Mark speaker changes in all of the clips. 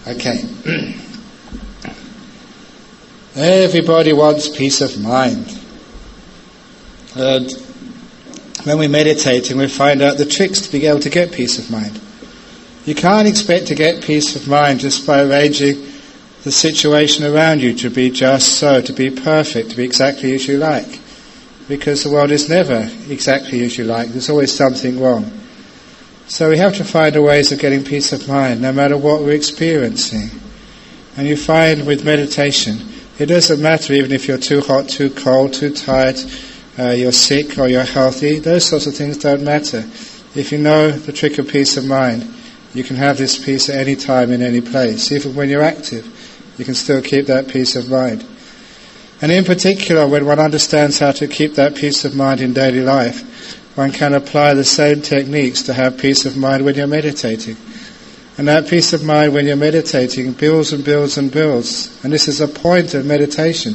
Speaker 1: Okay. Everybody wants peace of mind. And when we're meditating, we find out the tricks to be able to get peace of mind. You can't expect to get peace of mind just by arranging the situation around you to be just so, to be perfect, to be exactly as you like. Because the world is never exactly as you like. There's always something wrong. So we have to find ways of getting peace of mind, no matter what we're experiencing. And you find with meditation, it doesn't matter even if you're too hot, too cold, too tired, you're sick or you're healthy. Those sorts of things don't matter. If you know the trick of peace of mind, you can have this peace at any time, in any place. Even when you're active, you can still keep that peace of mind. And in particular, when one understands how to keep that peace of mind in daily life, one can apply the same techniques to have peace of mind when you're meditating. And that peace of mind when you're meditating builds and builds and builds. And this is a point of meditation,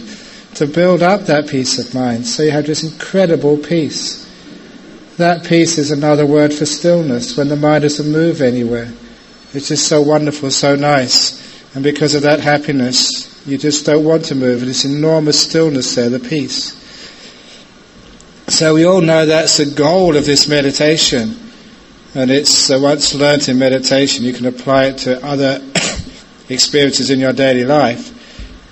Speaker 1: to build up that peace of mind, so you have this incredible peace. That peace is another word for stillness, when the mind doesn't move anywhere. It's just so wonderful, so nice. And because of that happiness, you just don't want to move. And this enormous stillness there, the peace. So we all know that's the goal of this meditation. And it's once learnt in meditation, you can apply it to other experiences in your daily life.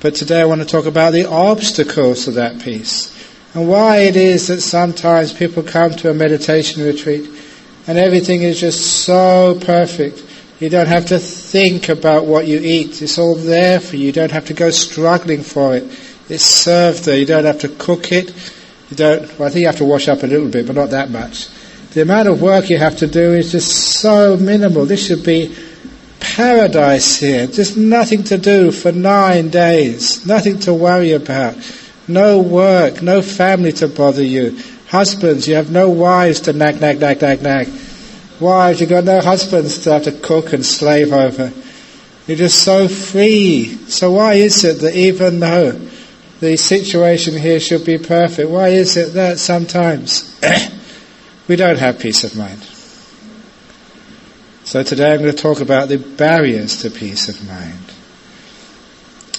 Speaker 1: But today I want to talk about the obstacles to that peace. And why it is that sometimes people come to a meditation retreat and everything is just so perfect. You don't have to think about what you eat. It's all there for you. You don't have to go struggling for it. It's served there. You don't have to cook it. I think you have to wash up a little bit, but not that much. The amount of work you have to do is just so minimal. This should be paradise here. Just nothing to do for 9 days. Nothing to worry about. No work, no family to bother you. Husbands, you have no wives to nag. Wives, you've got no husbands to have to cook and slave over. You're just so free. So why is it that even though the situation here should be perfect, why is it that sometimes we don't have peace of mind? So today I'm going to talk about the barriers to peace of mind.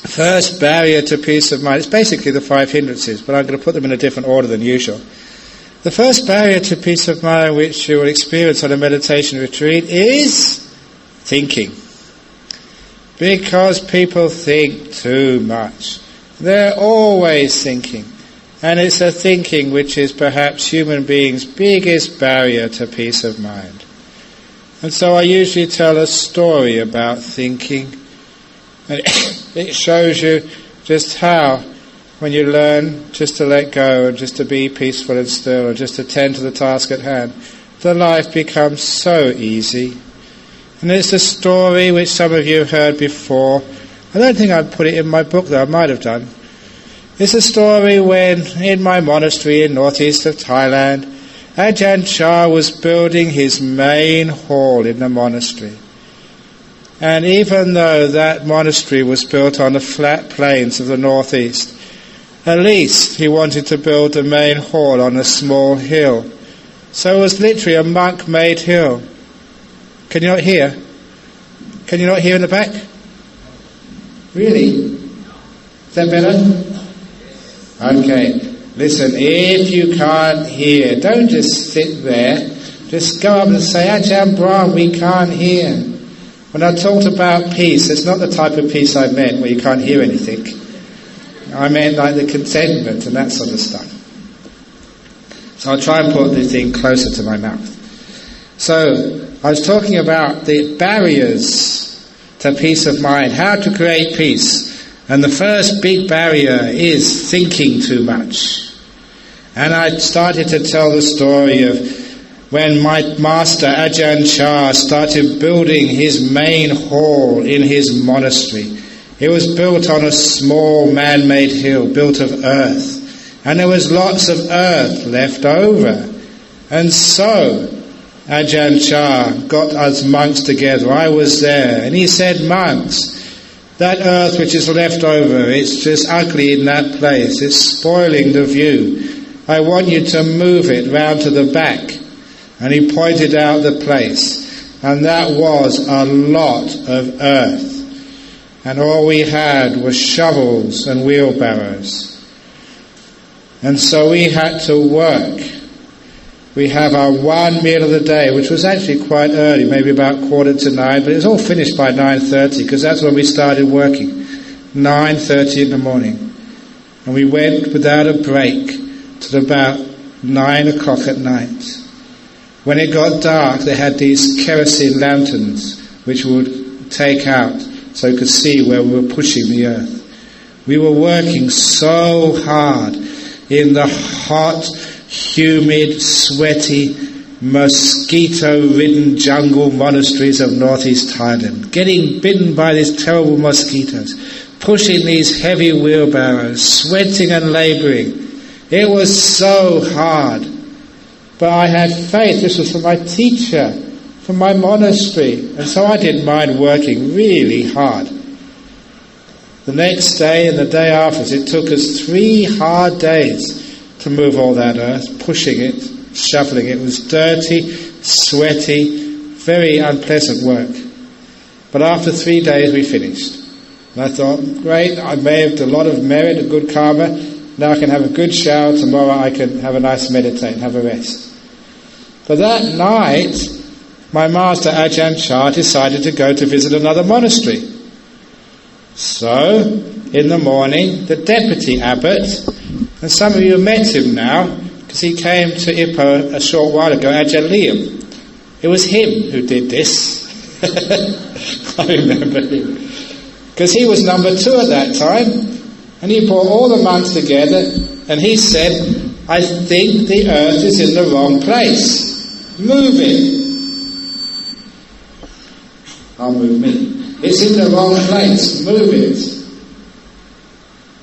Speaker 1: First barrier to peace of mind, it's basically the 5 hindrances, but I'm going to put them in a different order than usual. The first barrier to peace of mind which you will experience on a meditation retreat is thinking. Because people think too much. They're always thinking. And it's a thinking which is perhaps human beings' biggest barrier to peace of mind. And so I usually tell a story about thinking. And it shows you just how, when you learn just to let go and just to be peaceful and still and just to tend to the task at hand, the life becomes so easy. And it's a story which some of you have heard before. I don't think I'd put it in my book, though I might have done. It's a story when, in my monastery in northeast of Thailand, Ajahn Chah was building his main hall in the monastery. And even though that monastery was built on the flat plains of the northeast, at least he wanted to build the main hall on a small hill. So it was literally a monk-made hill. Can you not hear? Can you not hear in the back? Really? Is that better? Okay. Listen, if you can't hear, don't just sit there. Just go up and say, Ajahn Brahm, we can't hear. When I talked about peace, it's not the type of peace I meant where you can't hear anything. I meant like the contentment and that sort of stuff. So I'll try and put the thing closer to my mouth. So I was talking about the barriers to peace of mind, how to create peace. And the first big barrier is thinking too much. And I started to tell the story of when my master Ajahn Chah started building his main hall in his monastery. It was built on a small man-made hill, built of earth. And there was lots of earth left over. And so Ajahn Chah got us monks together. I was there. And he said, monks, that earth which is left over, it's just ugly in that place. It's spoiling the view. I want you to move it round to the back. And he pointed out the place. And that was a lot of earth. and all we had were shovels and wheelbarrows. And so we had to work. We have our one meal of the day, which was actually quite early, maybe about 8:45, but it was all finished by 9:30, because that's when we started working, 9:30 in the morning. And we went without a break till about 9 o'clock at night. When it got dark, they had these kerosene lanterns, which we would take out so you could see where we were pushing the earth. We were working so hard in the hot, humid, sweaty, mosquito-ridden jungle monasteries of northeast Thailand, getting bitten by these terrible mosquitoes, pushing these heavy wheelbarrows, sweating and labouring. It was so hard. But I had faith. This was from my teacher, from my monastery, and so I didn't mind working really hard. The next day and the day after, it took us 3 hard days to move all that earth, pushing it, shoveling it. It was dirty, sweaty, very unpleasant work. But after 3 days we finished. And I thought, great, I made a lot of merit, a good karma. Now I can have a good shower. Tomorrow I can have a nice meditate and have a rest. But that night, my master Ajahn decided to go to visit another monastery. So, in the morning, the deputy abbot, and some of you have met him now, because he came to Ipoh a short while ago, Ajahn. It was him who did this. I remember him. Because he was number 2 at that time, and he brought all the monks together, and he said, I think the earth is in the wrong place. Move it. I'll move me. It's in the wrong place. Move it.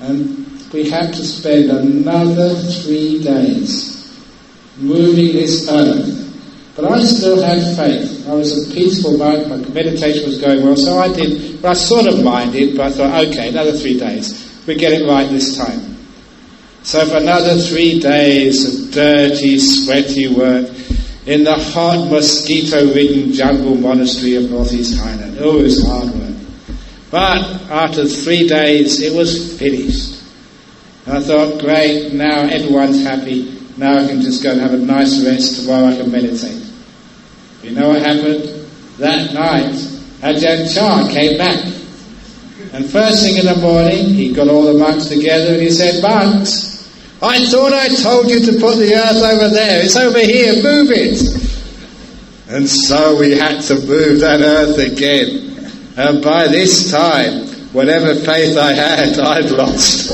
Speaker 1: And we had to spend another 3 days moving this earth. But I still had faith. I was a peaceful monk. My meditation was going well, so I did. But I sort of minded, but I thought, okay, another 3 days. We get it right this time. So for another 3 days of dirty, sweaty work in the hot, mosquito-ridden jungle monastery of northeast Thailand. It was hard work. But after 3 days, it was finished. And I thought, great, now everyone's happy. Now I can just go and have a nice rest. Tomorrow I can meditate. You know what happened? That night, Ajahn came back. And first thing in the morning, he got all the monks together and he said, monks, I thought I told you to put the earth over there. It's over here. Move it. And so we had to move that earth again. And by this time, whatever faith I had, I'd lost.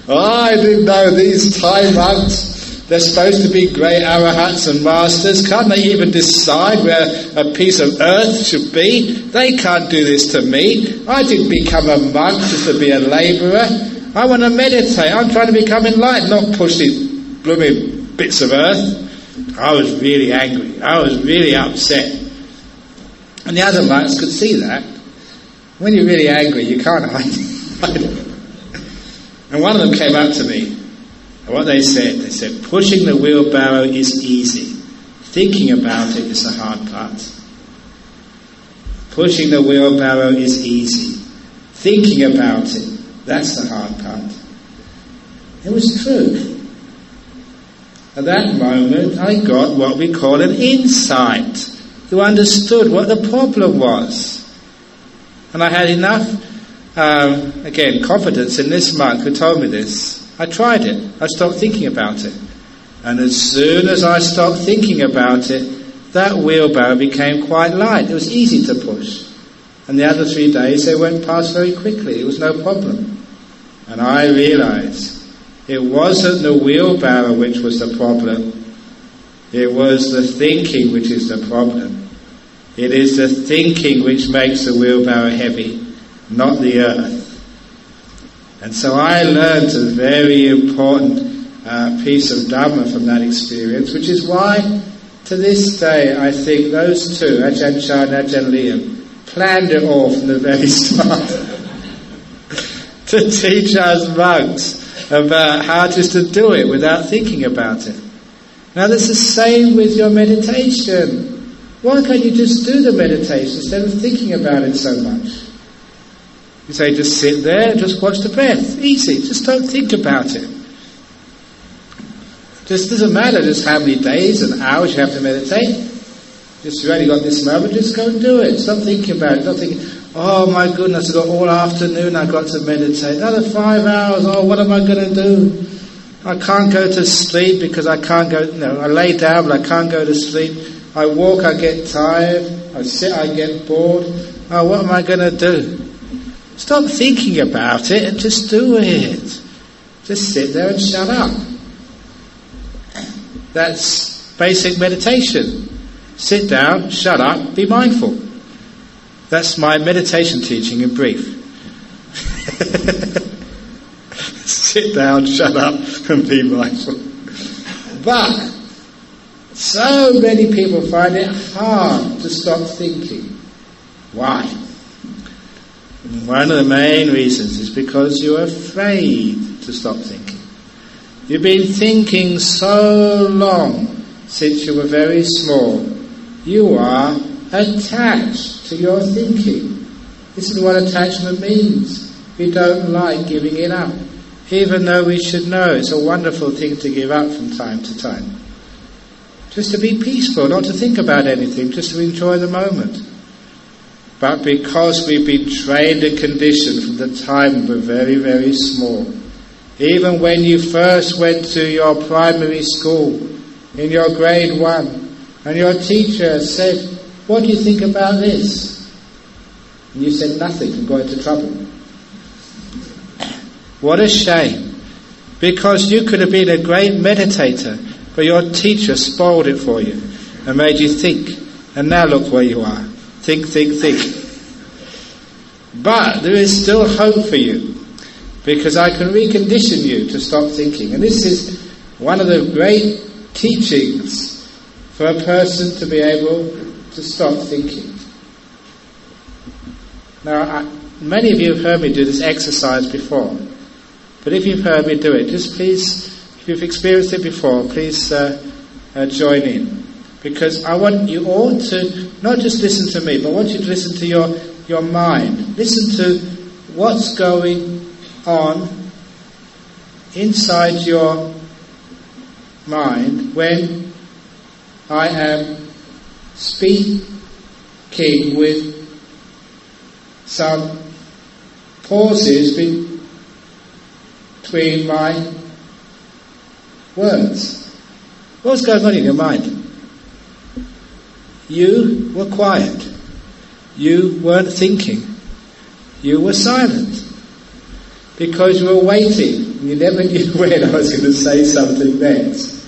Speaker 1: I didn't know these Thai monks, they're supposed to be great arahats and masters. Can't they even decide where a piece of earth should be? They can't do this to me. I didn't become a monk just to be a labourer. I want to meditate. I'm trying to become enlightened, not push these blooming bits of earth. I was really angry. I was really upset. And the other monks could see that. When you're really angry, you can't hide it. And one of them came up to me. And what they said, pushing the wheelbarrow is easy. Thinking about it is the hard part. Pushing the wheelbarrow is easy. Thinking about it, that's the hard part. It was true. At that moment, I got what we call an insight. You understood what the problem was. And I had enough, confidence in this monk who told me this. I tried it. I stopped thinking about it. And as soon as I stopped thinking about it, that wheelbarrow became quite light. It was easy to push. And the other 3 days, they went past very quickly. It was no problem. And I realized it wasn't the wheelbarrow which was the problem. It was the thinking which is the problem. It is the thinking which makes the wheelbarrow heavy, not the earth. And so I learned a very important piece of Dhamma from that experience, which is why to this day I think those two, Ajahn Chah and Ajahn Liam, planned it all from the very start to teach us monks about how just to do it without thinking about it. Now that's the same with your meditation. Why can't you just do the meditation instead of thinking about it so much? You say, just sit there and just watch the breath. Easy. Just don't think about it. Just doesn't matter just how many days and hours you have to meditate. Just you only got this moment, just go and do it. Stop thinking about it. Stop thinking, oh my goodness, I've got all afternoon, I've got to meditate. Another 5 hours, oh, what am I going to do? I can't go to sleep because I can't go, I lay down but I can't go to sleep. I walk, I get tired. I sit, I get bored. Oh, what am I going to do? Stop thinking about it and just do it. Just sit there and shut up. That's basic meditation. Sit down, shut up, be mindful. That's my meditation teaching in brief. Sit down, shut up, and be mindful. But so many people find it hard to stop thinking. Why? One of the main reasons is because you're afraid to stop thinking. You've been thinking so long since you were very small. You are attached to your thinking. This is what attachment means. We don't like giving it up, even though we should know it's a wonderful thing to give up from time to time. Just to be peaceful, not to think about anything, just to enjoy the moment. But because we've been trained and conditioned from the time we're very, very small, even when you first went to your primary school, in your grade 1, and your teacher said, what do you think about this? And you said nothing and got into trouble. What a shame. Because you could have been a great meditator, but your teacher spoiled it for you and made you think. And now look where you are. Think, think, think. But there is still hope for you, because I can recondition you to stop thinking. And this is one of the great teachings for a person to be able to stop thinking. Now, many of you have heard me do this exercise before, but if you've heard me do it, just please, if you've experienced it before, please join in. Because I want you all to not just listen to me, but I want you to listen to your mind. Listen to what's going on inside your mind when I am speaking with some pauses between my words. What's going on in your mind? You were quiet. You weren't thinking. You were silent. Because you were waiting. And you never knew when I was going to say something next.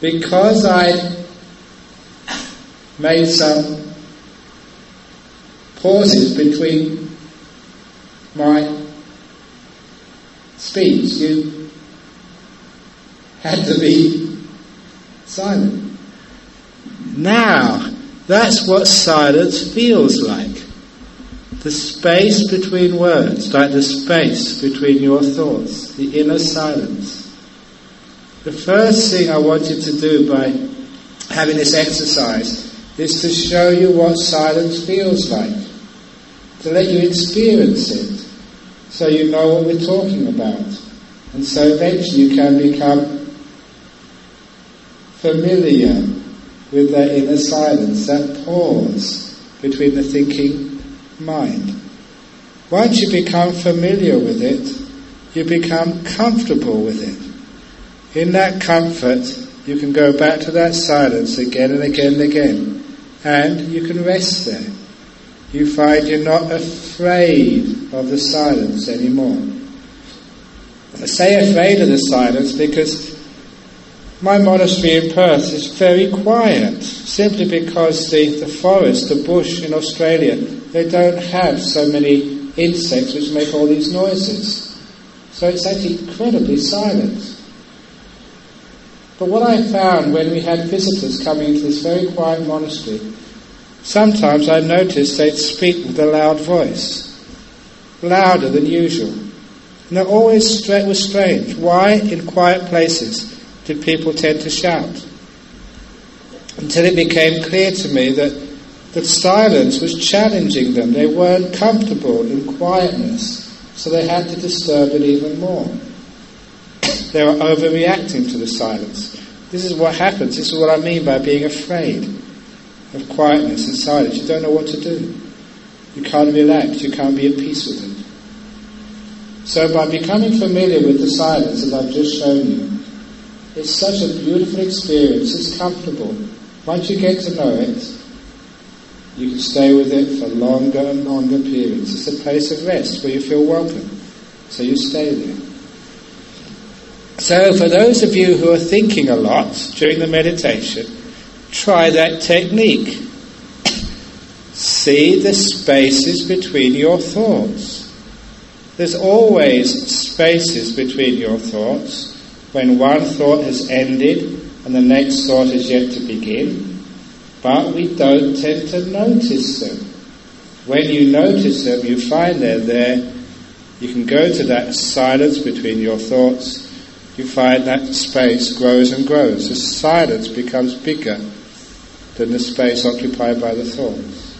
Speaker 1: Because I made some pauses between my speech, you had to be silent. Now, that's what silence feels like. The space between words, like the space between your thoughts, the inner silence. The first thing I want you to do by having this exercise is to show you what silence feels like, to let you experience it, so you know what we're talking about, and so eventually you can become familiar with that inner silence, that pause between the thinking mind. Once you become familiar with it, you become comfortable with it. In that comfort, you can go back to that silence again and again and again, and you can rest there. You find you're not afraid of the silence anymore. I say afraid of the silence because my monastery in Perth is very quiet, simply because the forest, the bush in Australia, they don't have so many insects which make all these noises. So it's actually incredibly silent. But what I found when we had visitors coming into this very quiet monastery, sometimes I noticed they'd speak with a loud voice, louder than usual. And it always was strange. Why, in quiet places, did people tend to shout? Until it became clear to me that The silence was challenging them. They weren't comfortable in quietness, so they had to disturb it even more. They were overreacting to the silence. This is what happens. This is what I mean by being afraid of quietness and silence. You don't know what to do. You can't relax. You can't be at peace with it. So by becoming familiar with the silence that I've just shown you, it's such a beautiful experience. It's comfortable. Once you get to know it, you can stay with it for longer and longer periods. It's a place of rest where you feel welcome. So you stay there. So for those of you who are thinking a lot during the meditation, try that technique. See the spaces between your thoughts. There's always spaces between your thoughts when one thought has ended and the next thought is yet to begin, but we don't tend to notice them. When you notice them, you find they're there. You can go to that silence between your thoughts. You find that space grows and grows. The silence becomes bigger than the space occupied by the thoughts.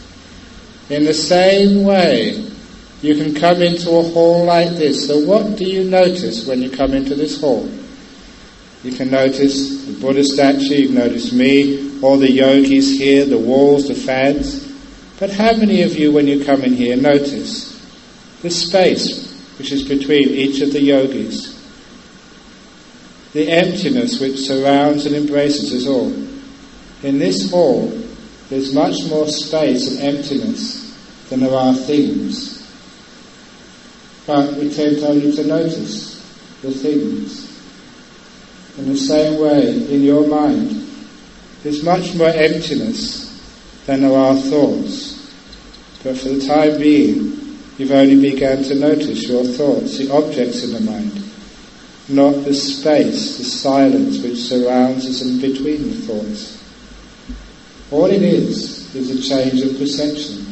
Speaker 1: In the same way, you can come into a hall like this. So what do you notice when you come into this hall? You can notice the Buddha statue, you can notice me, all the yogis here, the walls, the fans. But how many of you, when you come in here, notice the space which is between each of the yogis? The emptiness which surrounds and embraces us all. In this hall, there's much more space and emptiness than there are things. But we tend only to notice the things. In the same way, in your mind, there's much more emptiness than there are thoughts. But for the time being, you've only begun to notice your thoughts, the objects in the mind, not the space, the silence which surrounds us in between the thoughts. All it is a change of perception.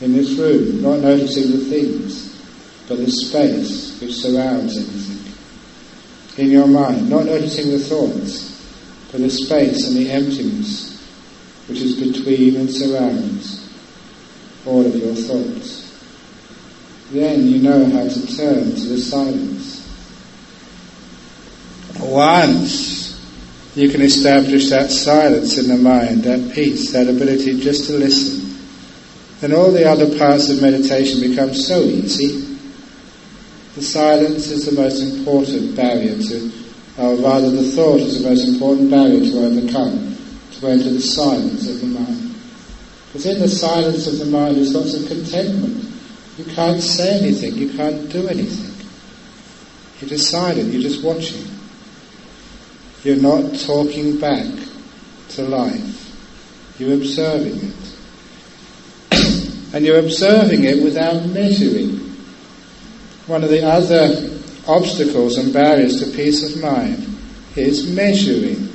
Speaker 1: In this room, not noticing the things, but the space which surrounds everything. In your mind, not noticing the thoughts, but the space and the emptiness which is between and surrounds all of your thoughts. Then you know how to turn to the silence. Once you can establish that silence in the mind, that peace, that ability just to listen, then all the other parts of meditation become so easy. The silence is the most important barrier or rather the thought is the most important barrier to overcome, to enter the silence of the mind. Because in the silence of the mind there's lots of contentment. You can't say anything, you can't do anything. You're just silent, you're just watching. You're not talking back to life. You're observing it. And you're observing it without measuring. One of the other obstacles and barriers to peace of mind is measuring.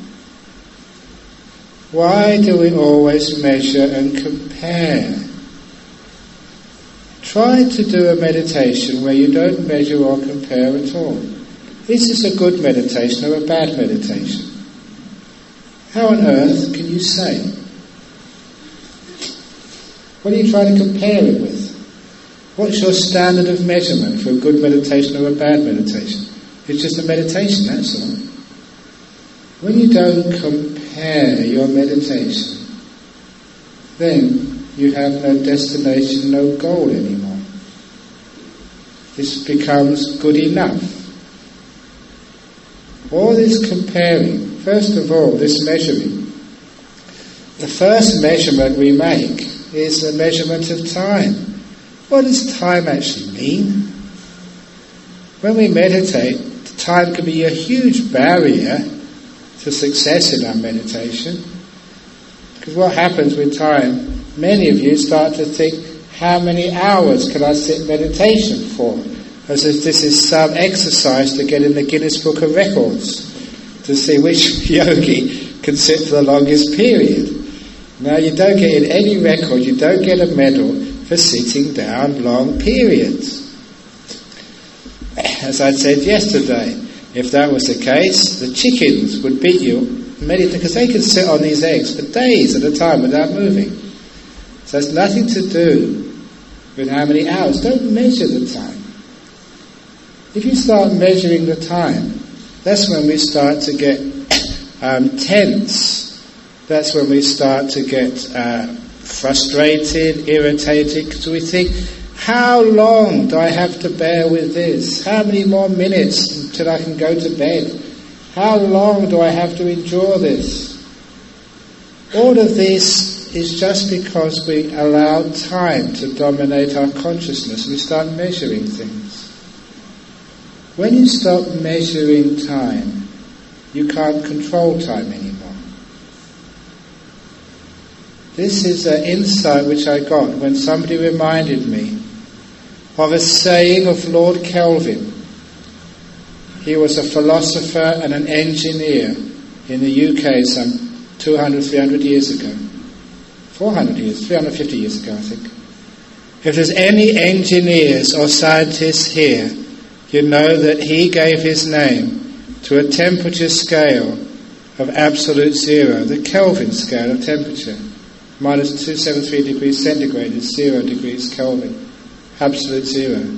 Speaker 1: Why do we always measure and compare? Try to do a meditation where you don't measure or compare at all. Is this a good meditation or a bad meditation? How on earth can you say? What are you trying to compare it with? What's your standard of measurement for a good meditation or a bad meditation? It's just a meditation, that's all. When you don't compare your meditation, then you have no destination, no goal anymore. This becomes good enough. All this comparing, first of all, this measuring. The first measurement we make is the measurement of time. What does time actually mean? When we meditate, time can be a huge barrier to success in our meditation. Because what happens with time, many of you start to think, how many hours can I sit in meditation for? As if this is some exercise to get in the Guinness Book of Records, to see which yogi can sit for the longest period. Now you don't get in any record, you don't get a medal for sitting down long periods. As I said yesterday, if that was the case, the chickens would beat you meditate, because they can sit on these eggs for days at a time without moving. So it's nothing to do with how many hours. Don't measure the time. If you start measuring the time, that's when we start to get tense. That's when we start to get frustrated, irritated, because we think, how long do I have to bear with this? How many more minutes until I can go to bed? How long do I have to endure this? All of this is just because we allow time to dominate our consciousness. We start measuring things. When you stop measuring time, you can't control time anymore. This is an insight which I got when somebody reminded me of a saying of Lord Kelvin. He was a philosopher and an engineer in the UK some 200, 300 years ago. 400 years, 350 years ago, I think. If there's any engineers or scientists here, you know that he gave his name to a temperature scale of absolute zero, the Kelvin scale of temperature. Minus 273 degrees centigrade is 0 degrees Kelvin. Absolute zero.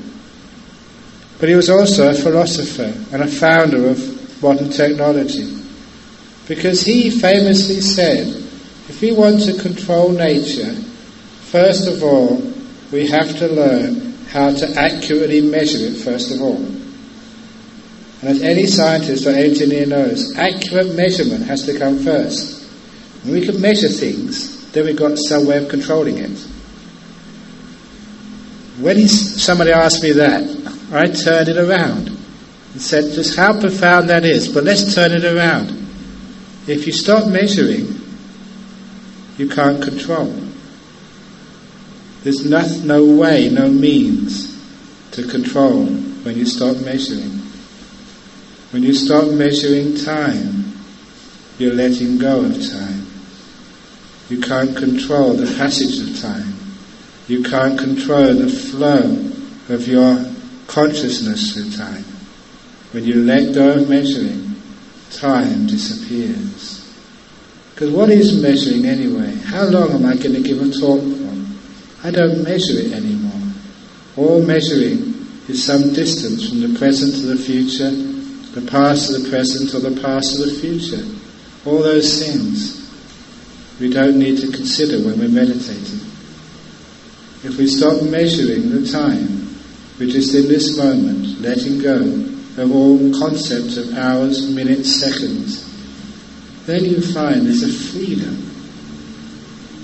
Speaker 1: But he was also a philosopher and a founder of modern technology. Because he famously said, if we want to control nature, first of all, we have to learn how to accurately measure it first of all. And as any scientist or engineer knows, accurate measurement has to come first. When we can measure things, then we've got some way of controlling it. When somebody asked me that, I turned it around and said just how profound that is, but let's turn it around. If you stop measuring, you can't control. There's no way, no means to control when you stop measuring. When you stop measuring time, you're letting go of time. You can't control the passage of time. You can't control the flow of your consciousness through time. When you let go of measuring, time disappears. Because what is measuring anyway? How long am I going to give a talk for? I don't measure it anymore. All measuring is some distance from the present to the future, the past to the present, or the past to the future. All those things we don't need to consider when we're meditating. If we stop measuring the time, we're just in this moment, letting go of all concepts of hours, minutes, seconds, then you find there's a freedom.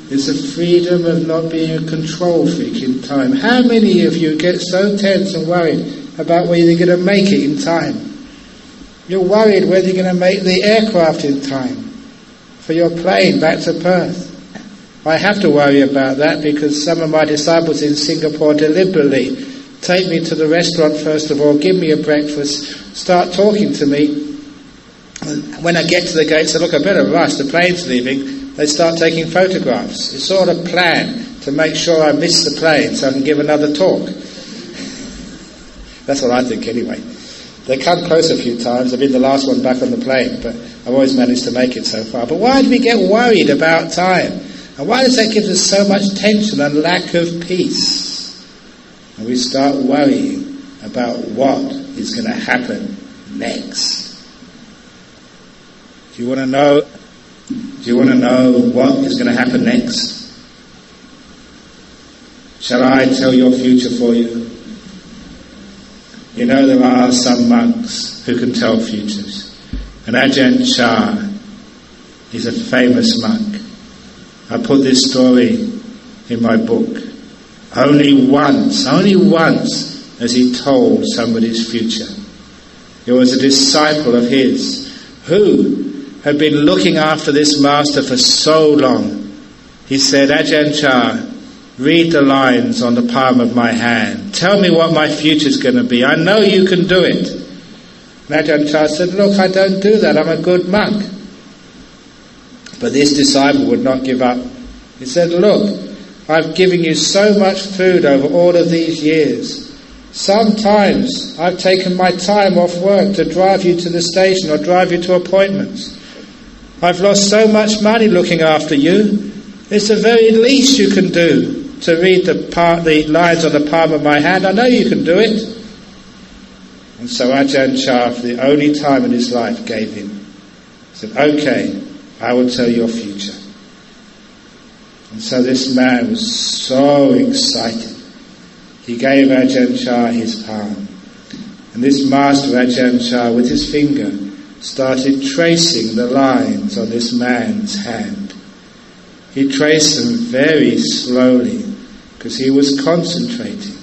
Speaker 1: There's a freedom of not being a control freak in time. How many of you get so tense and worried about whether you're going to make it in time? You're worried whether you're going to make the aircraft in time for your plane back to Perth. I have to worry about that because some of my disciples in Singapore deliberately take me to the restaurant first of all, give me a breakfast, start talking to me. When I get to the gate, say, look, I better rush, the plane's leaving. They start taking photographs. It's sort of a plan to make sure I miss the plane so I can give another talk. That's what I think anyway. They come close a few times. I've been the last one back on the plane, but I've always managed to make it so far. But why do we get worried about time? And why does that give us so much tension and lack of peace? And we start worrying about what is going to happen next. Do you want to know what is going to happen next? Shall I tell your future for you? You know there are some monks who can tell futures. And Ajahn is a famous monk. I put this story in my book. Only once has he told somebody's future. It was a disciple of his who had been looking after this master for so long. He said, Ajahn, read the lines on the palm of my hand. Tell me what my future's going to be. I know you can do it. And Ajahn said, look, I don't do that. I'm a good monk. But this disciple would not give up. He said, look, I've given you so much food over all of these years. Sometimes I've taken my time off work to drive you to the station or drive you to appointments. I've lost so much money looking after you. It's the very least you can do to read the lines on the palm of my hand. I know you can do it. And so Ajahn Chah, for the only time in his life, gave in. He said, okay, I will tell your future. And so this man was so excited. He gave Ajahn Chah his palm. And this master Ajahn Chah, with his finger, started tracing the lines on this man's hand. He traced them very slowly because he was concentrating.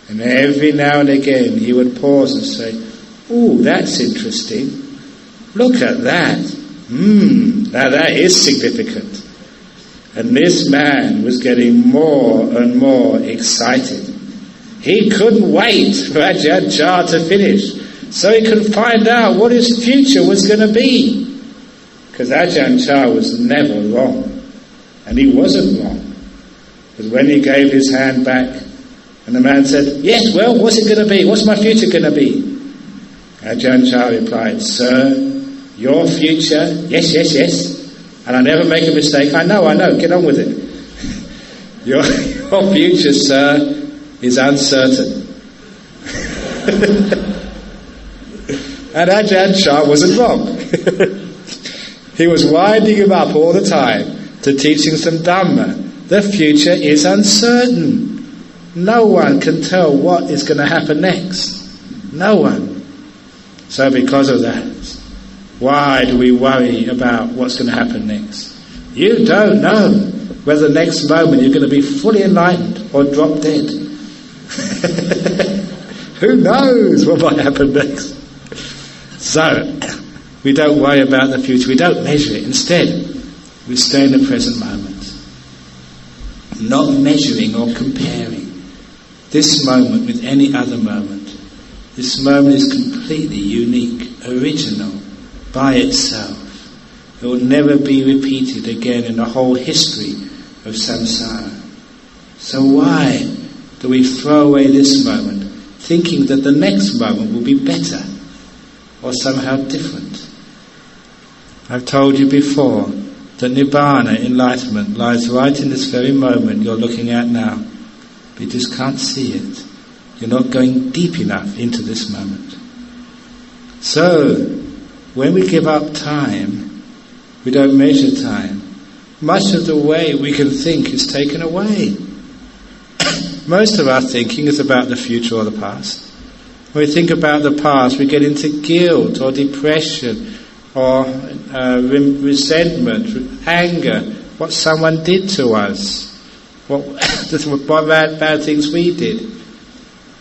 Speaker 1: And every now and again he would pause and say, "Ooh, that's interesting. Look at that. Now that is significant." And this man was getting more and more excited. He couldn't wait for Ajahn Chah to finish so he could find out what his future was going to be. Because Ajahn Chah was never wrong. And he wasn't wrong. Because when he gave his hand back, and the man said, "Yes, well, what's it going to be? What's my future going to be?" Ajahn Chah replied, "Sir, your future, yes, and I never make a mistake. I know, get on with it. Your future, sir, is uncertain." And Ajahn Chah wasn't wrong. He was winding him up all the time to teaching some Dhamma. The future is uncertain. No one can tell what is going to happen next. No one. So because of that, why do we worry about what's going to happen next? You don't know whether the next moment you're going to be fully enlightened or drop dead. Who knows what might happen next? So, we don't worry about the future. We don't measure it. Instead, we stay in the present moment. Not measuring or comparing this moment with any other moment. This moment is completely unique, original, by itself. It will never be repeated again in the whole history of samsara. So why do we throw away this moment, thinking that the next moment will be better or somehow different? I've told you before that Nibbana, enlightenment, lies right in this very moment you're looking at now. But you just can't see it. You're not going deep enough into this moment. So, when we give up time, we don't measure time. Much of the way we can think is taken away. Most of our thinking is about the future or the past. When we think about the past, we get into guilt or depression or resentment, anger, what someone did to us, what bad things we did.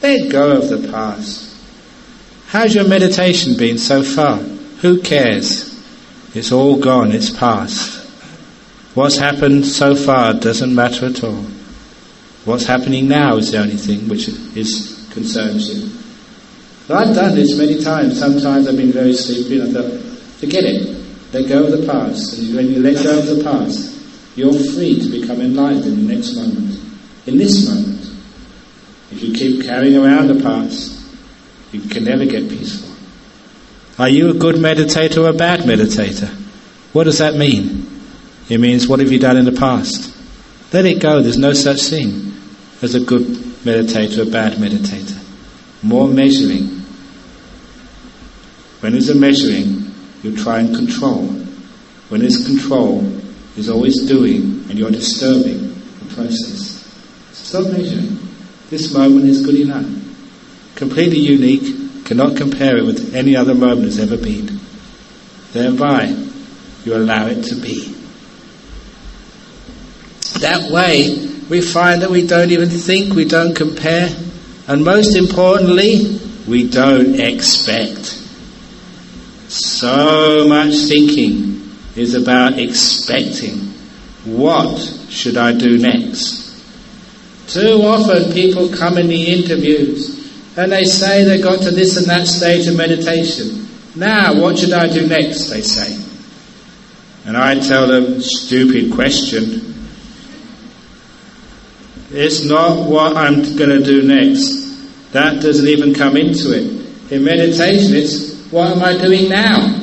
Speaker 1: Let go of the past. How's your meditation been so far? Who cares? It's all gone, it's past. What's happened so far doesn't matter at all. What's happening now is the only thing which concerns you. I've done this many times. Sometimes I've been very sleepy and I thought, forget it. Let go of the past. And when you let go of the past, you're free to become enlightened in the next moment. In this moment. If you keep carrying around the past, you can never get peaceful. Are you a good meditator or a bad meditator? What does that mean? It means, what have you done in the past? Let it go. There's no such thing as a good meditator or a bad meditator. More measuring. When there's a measuring, you try and control. When there's control, there's always doing, and you're disturbing the process. Stop measuring. This moment is good enough. Completely unique, cannot compare it with any other moment that's ever been. Thereby, you allow it to be. That way, we find that we don't even think, we don't compare, and most importantly, we don't expect. So much thinking is about expecting. What should I do next? Too often people come in the interviews and they say they got to this and that stage of meditation. Now, what should I do next, they say. And I tell them, stupid question. It's not what I'm going to do next. That doesn't even come into it. In meditation, it's what am I doing now?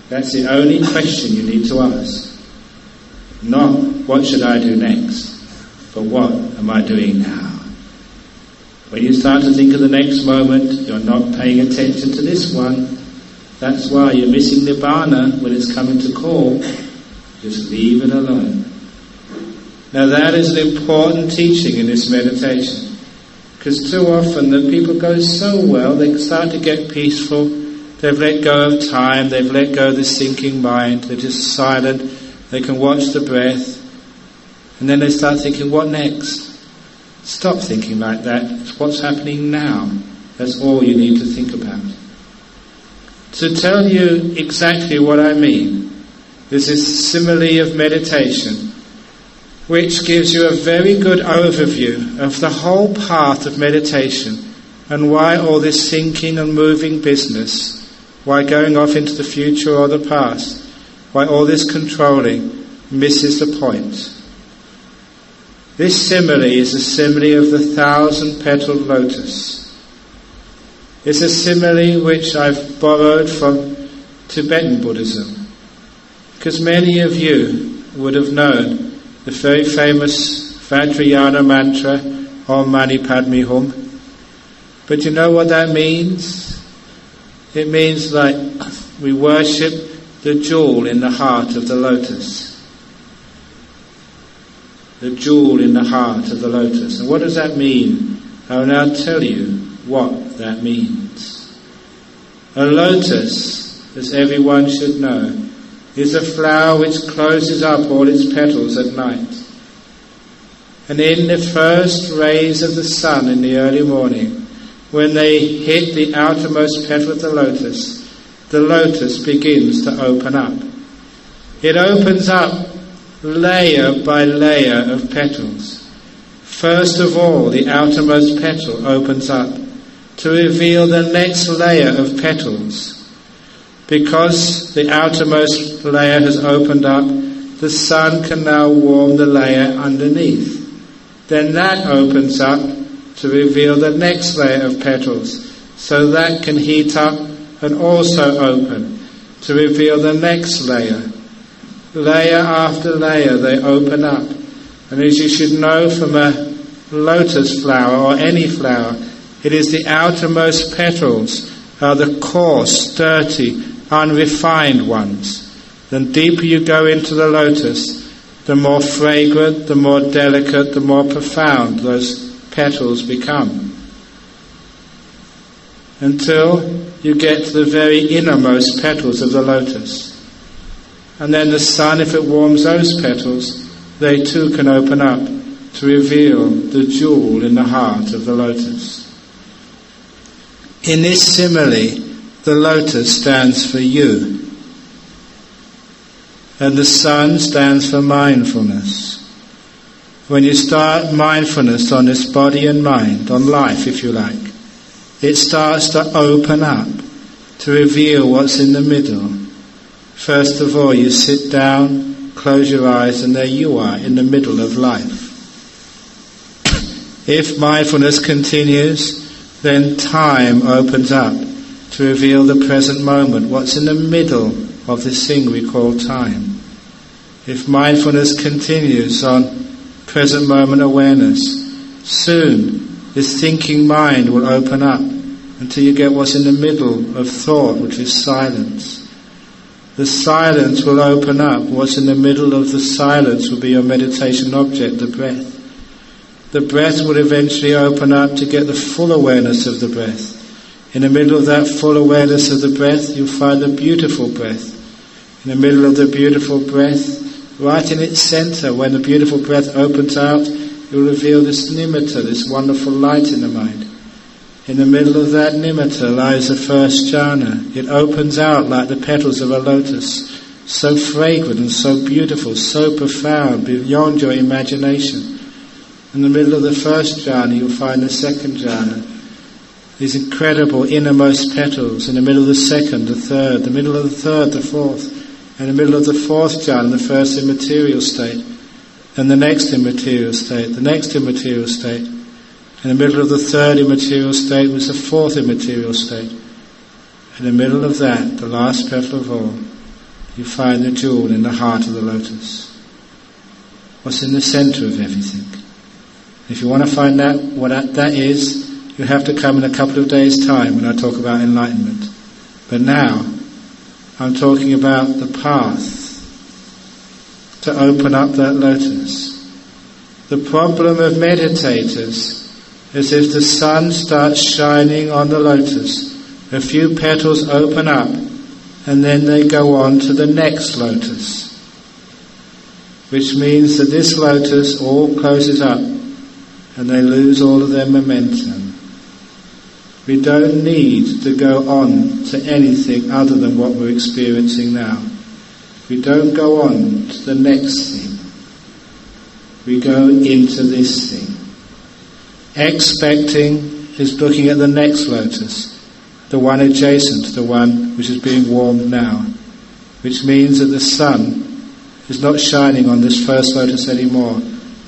Speaker 1: That's the only question you need to ask. Not, what should I do next? But what am I doing now? When you start to think of the next moment, you're not paying attention to this one. That's why you're missing Nibbana when it's coming to call. Just leave it alone. Now that is an important teaching in this meditation. Because too often the people go so well, they start to get peaceful, they've let go of time, they've let go of this thinking mind, they're just silent, they can watch the breath, and then they start thinking, what next? Stop thinking like that. It's what's happening now. That's all you need to think about. To tell you exactly what I mean, there's this simile of meditation, which gives you a very good overview of the whole path of meditation and why all this thinking and moving business, why going off into the future or the past, why all this controlling misses the point. This simile is a simile of the 1,000-petaled lotus. It's a simile which I've borrowed from Tibetan Buddhism, because many of you would have known the very famous Vajrayana mantra, Om Mani Padme Hum. But you know what that means? It means like we worship the jewel in the heart of the lotus. The jewel in the heart of the lotus. And what does that mean? I will now tell you what that means. A lotus, as everyone should know, is a flower which closes up all its petals at night. And in the first rays of the sun in the early morning, when they hit the outermost petal of the lotus begins to open up. It opens up layer by layer of petals. First of all, the outermost petal opens up to reveal the next layer of petals. Because the outermost layer has opened up, the sun can now warm the layer underneath. Then that opens up to reveal the next layer of petals, so that can heat up and also open to reveal the next layer. Layer after layer they open up. And as you should know from a lotus flower or any flower, it is the outermost petals are the coarse, dirty, unrefined ones. The deeper you go into the lotus, the more fragrant, the more delicate, the more profound those petals become. Until you get to the very innermost petals of the lotus. And then the sun, if it warms those petals, they too can open up to reveal the jewel in the heart of the lotus. In this simile, the lotus stands for you. And the sun stands for mindfulness. When you start mindfulness on this body and mind, on life if you like, it starts to open up, to reveal what's in the middle. First of all, you sit down, close your eyes, and there you are in the middle of life. If mindfulness continues, then time opens up to reveal the present moment, what's in the middle of this thing we call time. If mindfulness continues on present moment awareness, soon this thinking mind will open up until you get what's in the middle of thought, which is silence. The silence will open up. What's in the middle of the silence will be your meditation object, the breath. The breath will eventually open up to get the full awareness of the breath. In the middle of that full awareness of the breath, you'll find the beautiful breath. In the middle of the beautiful breath, right in its center, when the beautiful breath opens out, it will reveal this nimitta, this wonderful light in the mind. In the middle of that nimitta lies the first jhana. It opens out like the petals of a lotus, so fragrant and so beautiful, so profound, beyond your imagination. In the middle of the first jhana, you'll find the second jhana. These incredible innermost petals. In the middle of the second, the third. The middle of the third, the fourth. In the middle of the fourth jhana, the first immaterial state. And the next immaterial state. The next immaterial state. In the middle of the third immaterial state was the fourth immaterial state. In the middle of that, the last petal of all, you find the jewel in the heart of the lotus. What's in the centre of everything. If you want to find out what that is, you have to come in a couple of days' time when I talk about enlightenment. But now, I'm talking about the path to open up that lotus. The problem of meditators is if the sun starts shining on the lotus, a few petals open up, and then they go on to the next lotus. Which means that this lotus all closes up, and they lose all of their momentum. We don't need to go on to anything other than what we're experiencing now. We don't go on to the next thing. We go into this thing. Expecting is looking at the next lotus, the one adjacent to the one which is being warmed now, which means that the sun is not shining on this first lotus anymore,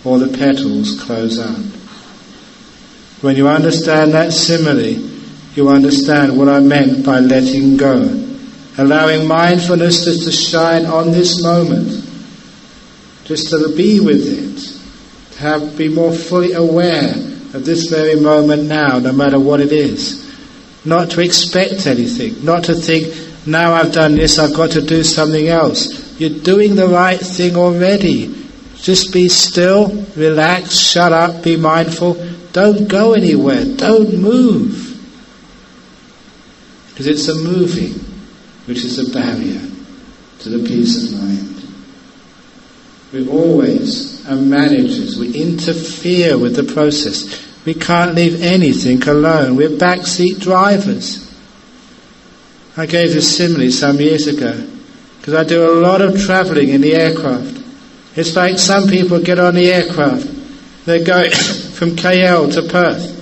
Speaker 1: or the petals close up. When you understand that simile, you understand what I meant by letting go, allowing mindfulness just to shine on this moment, just to be with it, to be more fully aware of this very moment now, no matter what it is. Not to expect anything, not to think, now I've done this, I've got to do something else. You're doing the right thing already. Just be still, relax, shut up, be mindful. Don't go anywhere, don't move. Because it's the moving which is the barrier to the peace of mind. We always are managers, we interfere with the process. We can't leave anything alone, we're backseat drivers. I gave this simile some years ago, because I do a lot of travelling in the aircraft. It's like some people get on the aircraft, they go from KL to Perth.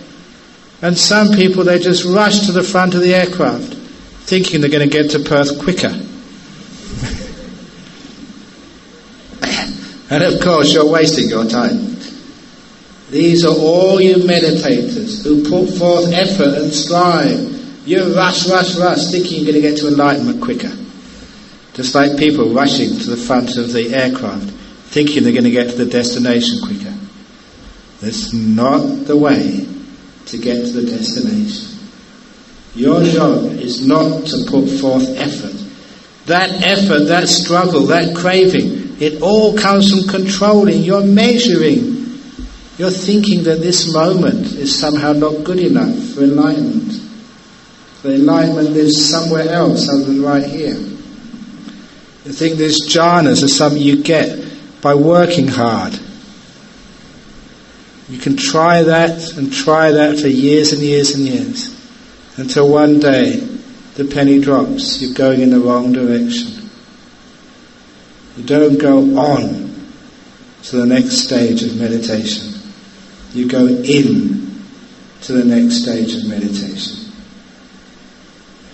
Speaker 1: And some people, they just rush to the front of the aircraft, thinking they're going to get to Perth quicker. And of course, you're wasting your time. These are all you meditators who put forth effort and strive. You rush, thinking you're going to get to enlightenment quicker. Just like people rushing to the front of the aircraft, thinking they're going to get to the destination quicker. That's not the way to get to the destination. Your job is not to put forth effort. That effort, that struggle, that craving, it all comes from controlling. You're measuring. You're thinking that this moment is somehow not good enough for enlightenment. The enlightenment lives somewhere else other than right here. You think these jhanas are something you get by working hard. You can try that and try that for years and years and years, until one day the penny drops, you're going in the wrong direction. You don't go on to the next stage of meditation. You go in to the next stage of meditation.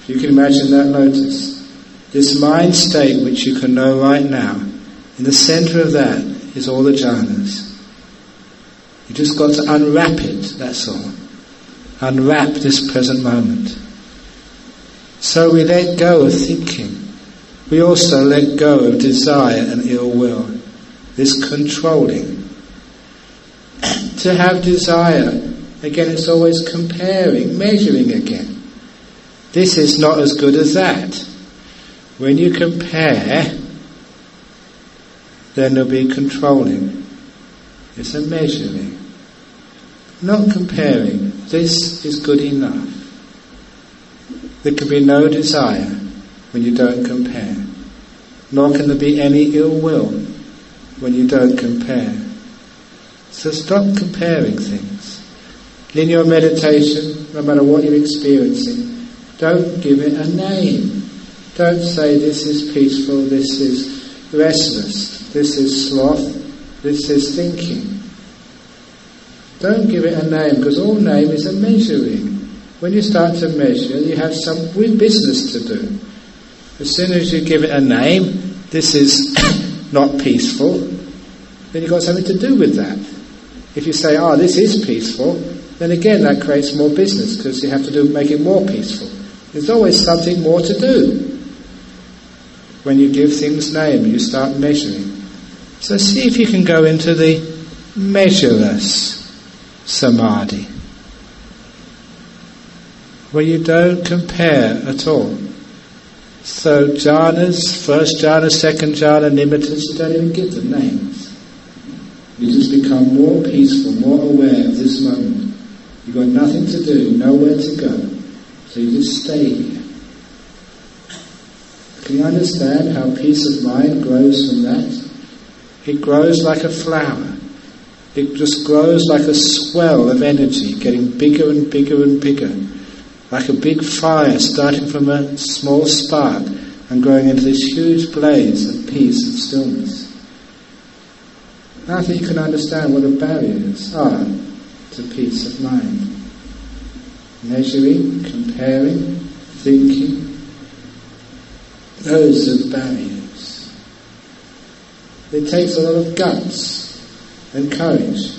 Speaker 1: If you can imagine that lotus, this mind state which you can know right now, in the centre of that is all the jhanas. You just got to unwrap it, that's all. Unwrap this present moment. So we let go of thinking. We also let go of desire and ill will. This controlling. To have desire, again it's always comparing, measuring again. This is not as good as that. When you compare, then there'll be controlling. It's a measuring. Not comparing. This is good enough. There can be no desire when you don't compare. Nor can there be any ill will when you don't compare. So stop comparing things. In your meditation, no matter what you're experiencing, don't give it a name. Don't say this is peaceful, this is restless, this is sloth, this is thinking. Don't give it a name, because all name is a measuring. When you start to measure, you have some business to do. As soon as you give it a name, this is not peaceful, then you've got something to do with that. If you say, this is peaceful, then again that creates more business, because you have to make it more peaceful. There's always something more to do. when you give things name, you start measuring. So see if you can go into the measureless samadhi, where you don't compare at all. So jhanas, first jhana, second jhana, nimittas, you don't even give them names. You just become more peaceful, more aware of this moment. You've got nothing to do, nowhere to go. So you just stay here. Can you understand how peace of mind grows from that? It grows like a flower. It just grows like a swell of energy, getting bigger and bigger and bigger. Like a big fire starting from a small spark and growing into this huge blaze of peace and stillness. Now I think you can understand what the barriers are to peace of mind. Measuring, comparing, thinking. Those are the barriers. It takes a lot of guts and courage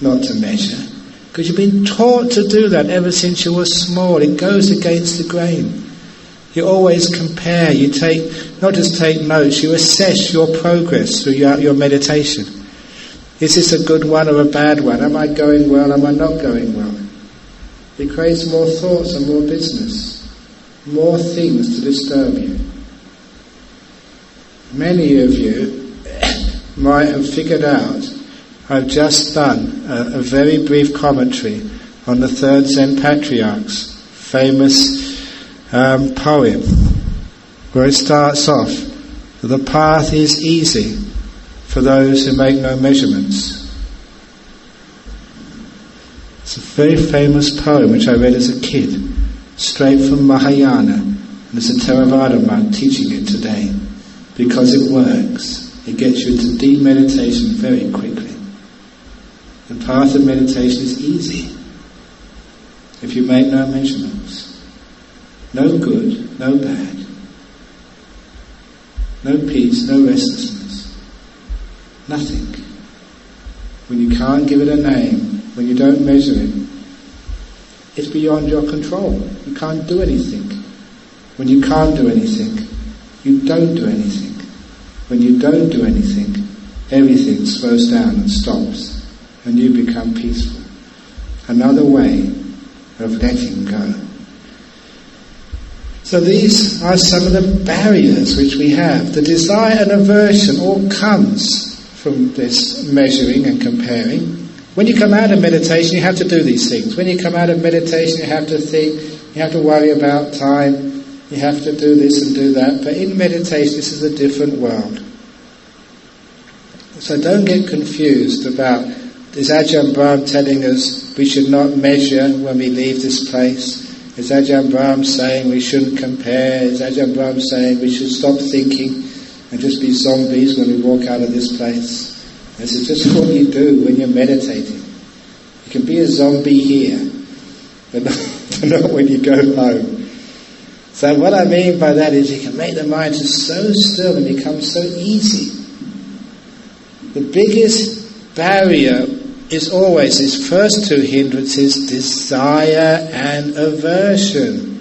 Speaker 1: not to measure. Because you've been taught to do that ever since you were small. It goes against the grain. You always compare. You not just take notes, you assess your progress through your meditation. Is this a good one or a bad one? Am I going well? Am I not going well? It creates more thoughts and more business. More things to disturb you. Many of you might have figured out I've just done a very brief commentary on the third Zen Patriarch's famous poem, where it starts off, "The path is easy for those who make no measurements." It's a very famous poem which I read as a kid, straight from Mahayana, and there's a Theravada monk teaching it today, because it works. It gets you into deep meditation very quickly. The path of meditation is easy if you make no measurements. No good, no bad. No peace, no restlessness. Nothing. When you can't give it a name, when you don't measure it, it's beyond your control. You can't do anything. When you can't do anything, you don't do anything. When you don't do anything, everything slows down and stops. And you become peaceful. Another way of letting go. So these are some of the barriers which we have. The desire and aversion all comes from this measuring and comparing. When you come out of meditation, you have to do these things. When you come out of meditation, you have to think, you have to worry about time, you have to do this and do that. But in meditation, this is a different world. So don't get confused about, is Ajahn Brahm telling us we should not measure when we leave this place? Is Ajahn Brahm saying we shouldn't compare? Is Ajahn Brahm saying we should stop thinking and just be zombies when we walk out of this place? This is just what you do when you're meditating. You can be a zombie here, but not when you go home. So what I mean by that is you can make the mind just so still and become so easy. The biggest barrier is always these first two hindrances, desire and aversion.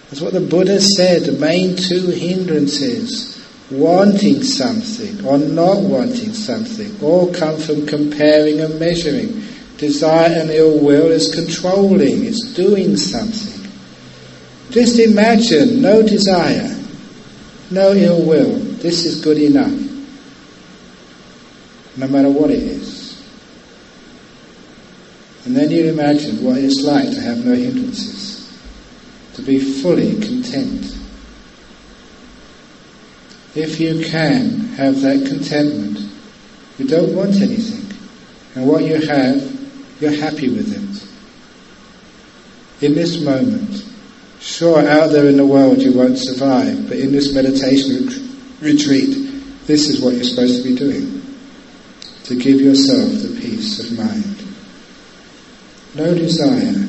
Speaker 1: That's what the Buddha said, the main two hindrances. Wanting something or not wanting something all come from comparing and measuring. Desire and ill will is controlling, it's doing something. Just imagine, no desire, no ill will, this is good enough. No matter what it is. And then you imagine what it's like to have no hindrances, to be fully content. If you can have that contentment, you don't want anything. And what you have, you're happy with it. In this moment, sure, out there in the world you won't survive, but in this meditation retreat, this is what you're supposed to be doing. To give yourself the peace of mind. No desire.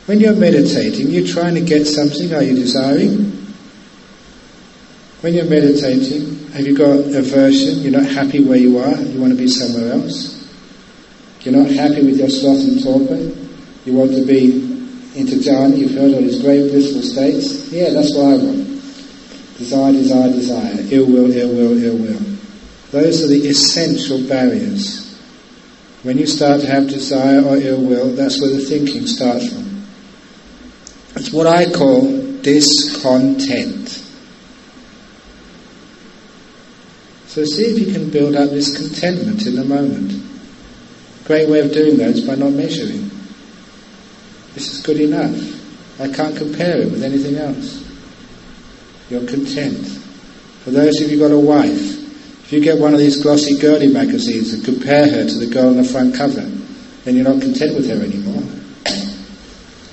Speaker 1: When you're meditating, you're trying to get something. Are you desiring? When you're meditating, have you got aversion? You're not happy where you are. You want to be somewhere else. You're not happy with your sloth and torpor. You want to be into jhana. You've heard all these great blissful states. Yeah, that's what I want. Desire, desire, desire. Ill will, ill will, ill will. Those are the essential barriers. When you start to have desire or ill will, that's where the thinking starts from. It's what I call discontent. So see if you can build up this contentment in the moment. A great way of doing that is by not measuring. This is good enough. I can't compare it with anything else. You're content. For those of you who've got a wife, if you get one of these glossy girly magazines and compare her to the girl on the front cover, then you're not content with her anymore.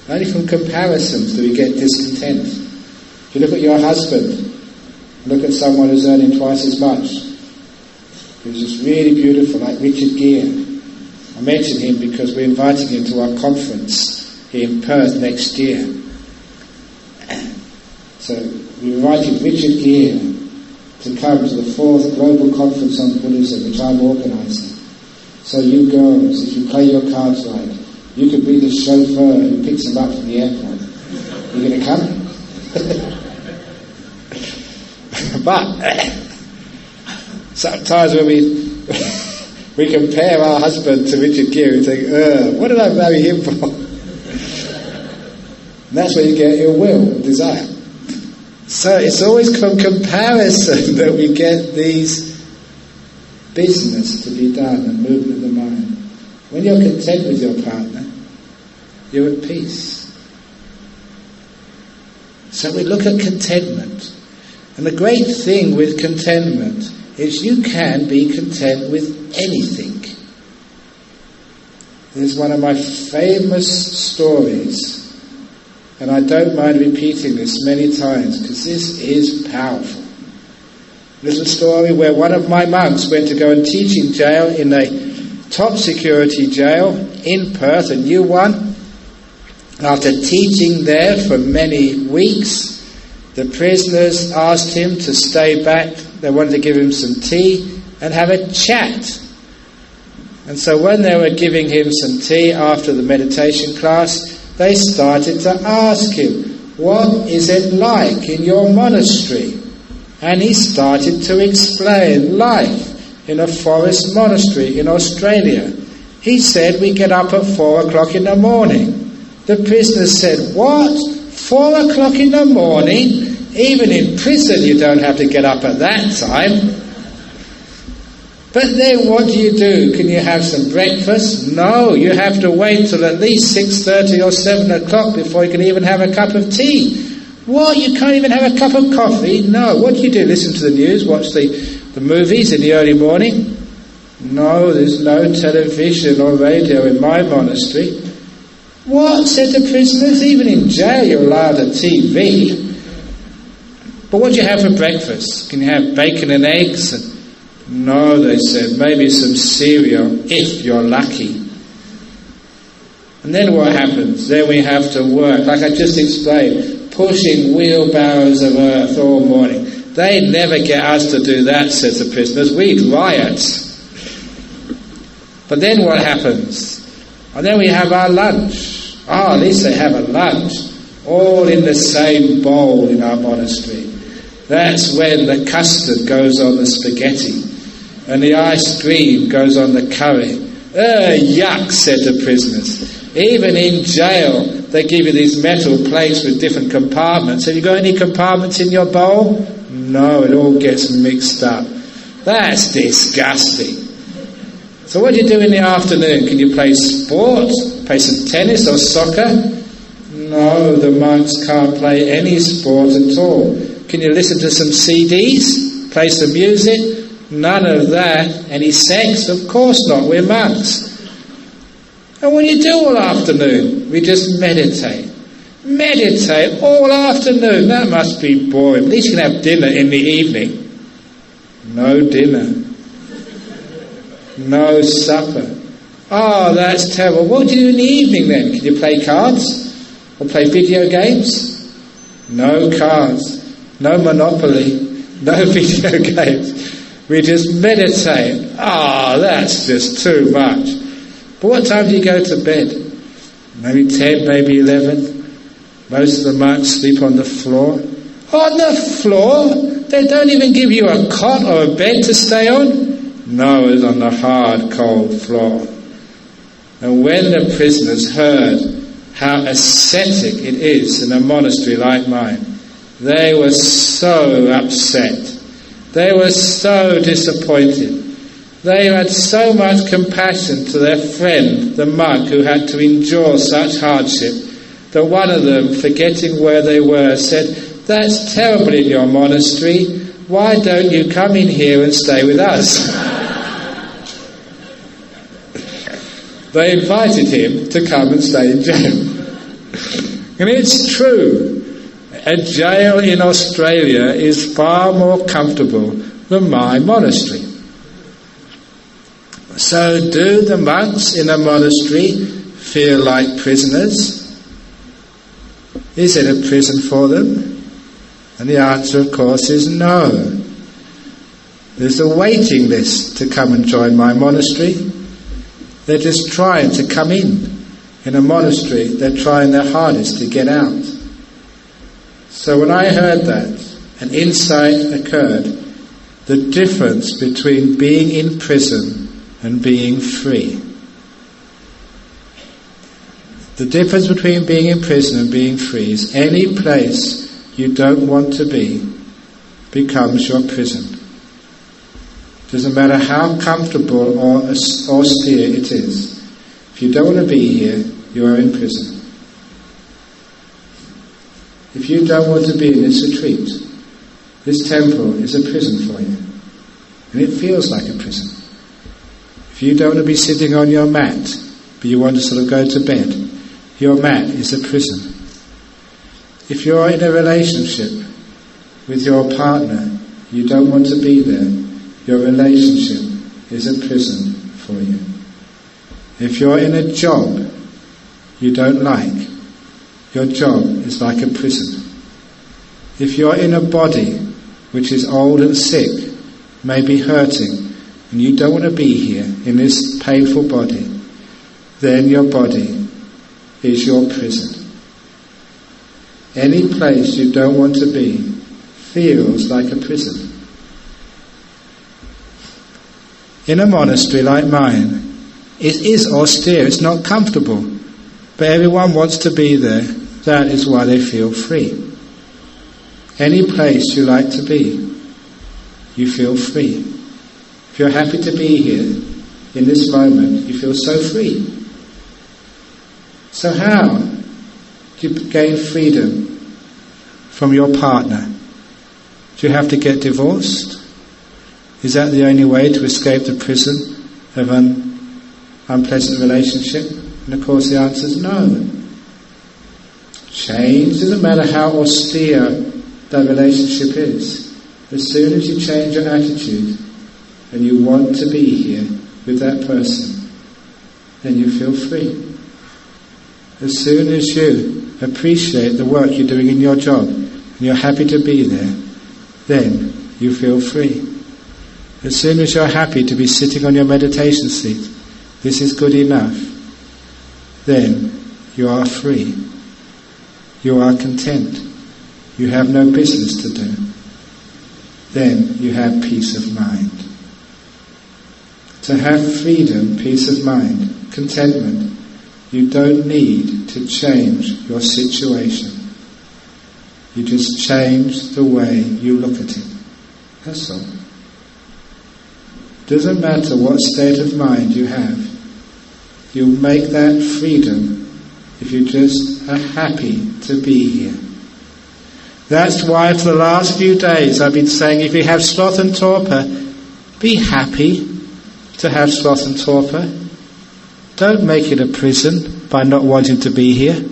Speaker 1: Only from comparisons do we get discontent. If you look at your husband, look at someone who's earning twice as much, who's just really beautiful, like Richard Gere. I mention him because we're inviting him to our conference here in Perth next year. So we're inviting Richard Gere to come to the 4th Global Conference on Buddhism, which I'm organising. So you girls, if you play your cards right, you could be the chauffeur who picks them up from the airport. You going to come? But sometimes when we compare our husband to Richard Gere, we think, what did I marry him for? And that's where you get ill will, desire. So it's always from comparison that we get these business to be done and movement of the mind. When you're content with your partner, you're at peace. So we look at contentment. And the great thing with contentment is you can be content with anything. This is one of my famous stories, and I don't mind repeating this many times because this is powerful. Little story where one of my monks went to go and teach in jail, in a top security jail in Perth, a new one. After teaching there for many weeks, the prisoners asked him to stay back. They wanted to give him some tea and have a chat. And so when they were giving him some tea after the meditation class, they started to ask him, what is it like in your monastery? And he started to explain life in a forest monastery in Australia. He said, we get up at 4 o'clock in the morning. The prisoners said, what? 4 o'clock in the morning? Even in prison you don't have to get up at that time. But then what do? Can you have some breakfast? No, you have to wait till at least 6:30 or 7 o'clock before you can even have a cup of tea. What? You can't even have a cup of coffee? No. What do? Listen to the news, watch the movies in the early morning? No, there's no television or radio in my monastery. What? Said the prisoners. Even in jail you're allowed a TV. But what do you have for breakfast? Can you have bacon and eggs? No, they said, maybe some cereal, if you're lucky. And then what happens? Then we have to work, like I just explained, pushing wheelbarrows of earth all morning. They never get us to do that, says the prisoners. We'd riot. But then what happens? And then we have our lunch. At least they have a lunch, all in the same bowl in our monastery. That's when the custard goes on the spaghetti and the ice cream goes on the curry. Yuck, said the prisoners. Even in jail, they give you these metal plates with different compartments. Have you got any compartments in your bowl? No, it all gets mixed up. That's disgusting. So what do you do in the afternoon? Can you play sport? Play some tennis or soccer? No, the monks can't play any sport at all. Can you listen to some CDs? Play some music? None of that. Any sex? Of course not. We're monks. And what do you do all afternoon? We just meditate. Meditate all afternoon. That must be boring. At least you can have dinner in the evening. No dinner. No supper. Oh, that's terrible. What do you do in the evening then? Can you play cards? Or play video games? No cards. No Monopoly, no video games. We just meditate. That's just too much. But what time do you go to bed? Maybe 10, maybe 11. Most of the monks sleep on the floor. On the floor? They don't even give you a cot or a bed to stay on? No, it's on the hard, cold floor. And when the prisoners heard how ascetic it is in a monastery like mine, they were so upset. They were so disappointed. They had so much compassion to their friend, the monk, who had to endure such hardship, that one of them, forgetting where they were, said, "That's terrible in your monastery. Why don't you come in here and stay with us?" They invited him to come and stay in jail. And it's true, a jail in Australia is far more comfortable than my monastery. So do the monks in a monastery feel like prisoners? Is it a prison for them? And the answer, of course, is no. There's a waiting list to come and join my monastery. They're just trying to come in. In a monastery, they're trying their hardest to get out. So when I heard that, an insight occurred. The difference between being in prison and being free. The difference between being in prison and being free is any place you don't want to be becomes your prison. Doesn't matter how comfortable or austere it is. If you don't want to be here, you are in prison. If you don't want to be in this retreat, this temple is a prison for you. And it feels like a prison. If you don't want to be sitting on your mat, but you want to sort of go to bed, your mat is a prison. If you're in a relationship with your partner, you don't want to be there, your relationship is a prison for you. If you're in a job you don't like, your job is like a prison. If you're in a body which is old and sick, maybe hurting, and you don't want to be here in this painful body, then your body is your prison. Any place you don't want to be feels like a prison. In a monastery like mine, it is austere, it's not comfortable, but everyone wants to be there. That is why they feel free. Any place you like to be, you feel free. If you're happy to be here, in this moment, you feel so free. So how do you gain freedom from your partner? Do you have to get divorced? Is that the only way to escape the prison of an unpleasant relationship? And of course the answer is no. Change, doesn't matter how austere that relationship is. As soon as you change your attitude and you want to be here with that person, then you feel free. As soon as you appreciate the work you're doing in your job and you're happy to be there, then you feel free. As soon as you're happy to be sitting on your meditation seat, this is good enough, then you are free. You are content. You have no business to do. Then you have peace of mind. To have freedom, peace of mind, contentment, you don't need to change your situation. You just change the way you look at it. That's all. Doesn't matter what state of mind you have. You'll make that freedom if you just are happy to be here. That's why for the last few days I've been saying, if you have sloth and torpor, be happy to have sloth and torpor. Don't make it a prison by not wanting to be here.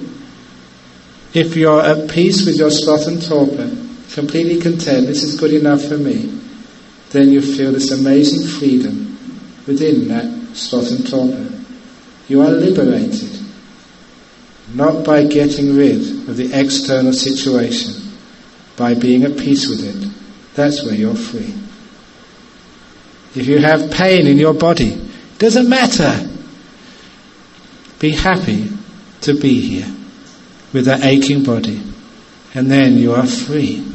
Speaker 1: If you're at peace with your sloth and torpor, completely content, this is good enough for me, then you feel this amazing freedom within that sloth and torpor. You are liberated, not by getting rid of the external situation, by being at peace with it. That's where you're free. If you have pain in your body, doesn't matter. Be happy to be here with that aching body, and then you are free.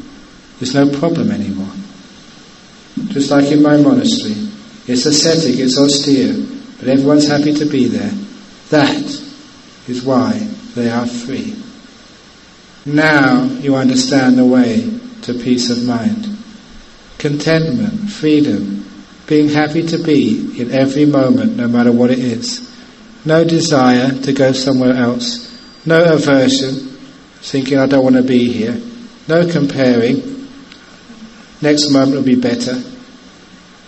Speaker 1: There's no problem anymore. Just like in my monastery, it's ascetic, it's austere, but everyone's happy to be there. That is why they are free. Now you understand the way to peace of mind. Contentment, freedom, being happy to be in every moment, no matter what it is. No desire to go somewhere else. No aversion, thinking I don't want to be here. No comparing. Next moment will be better.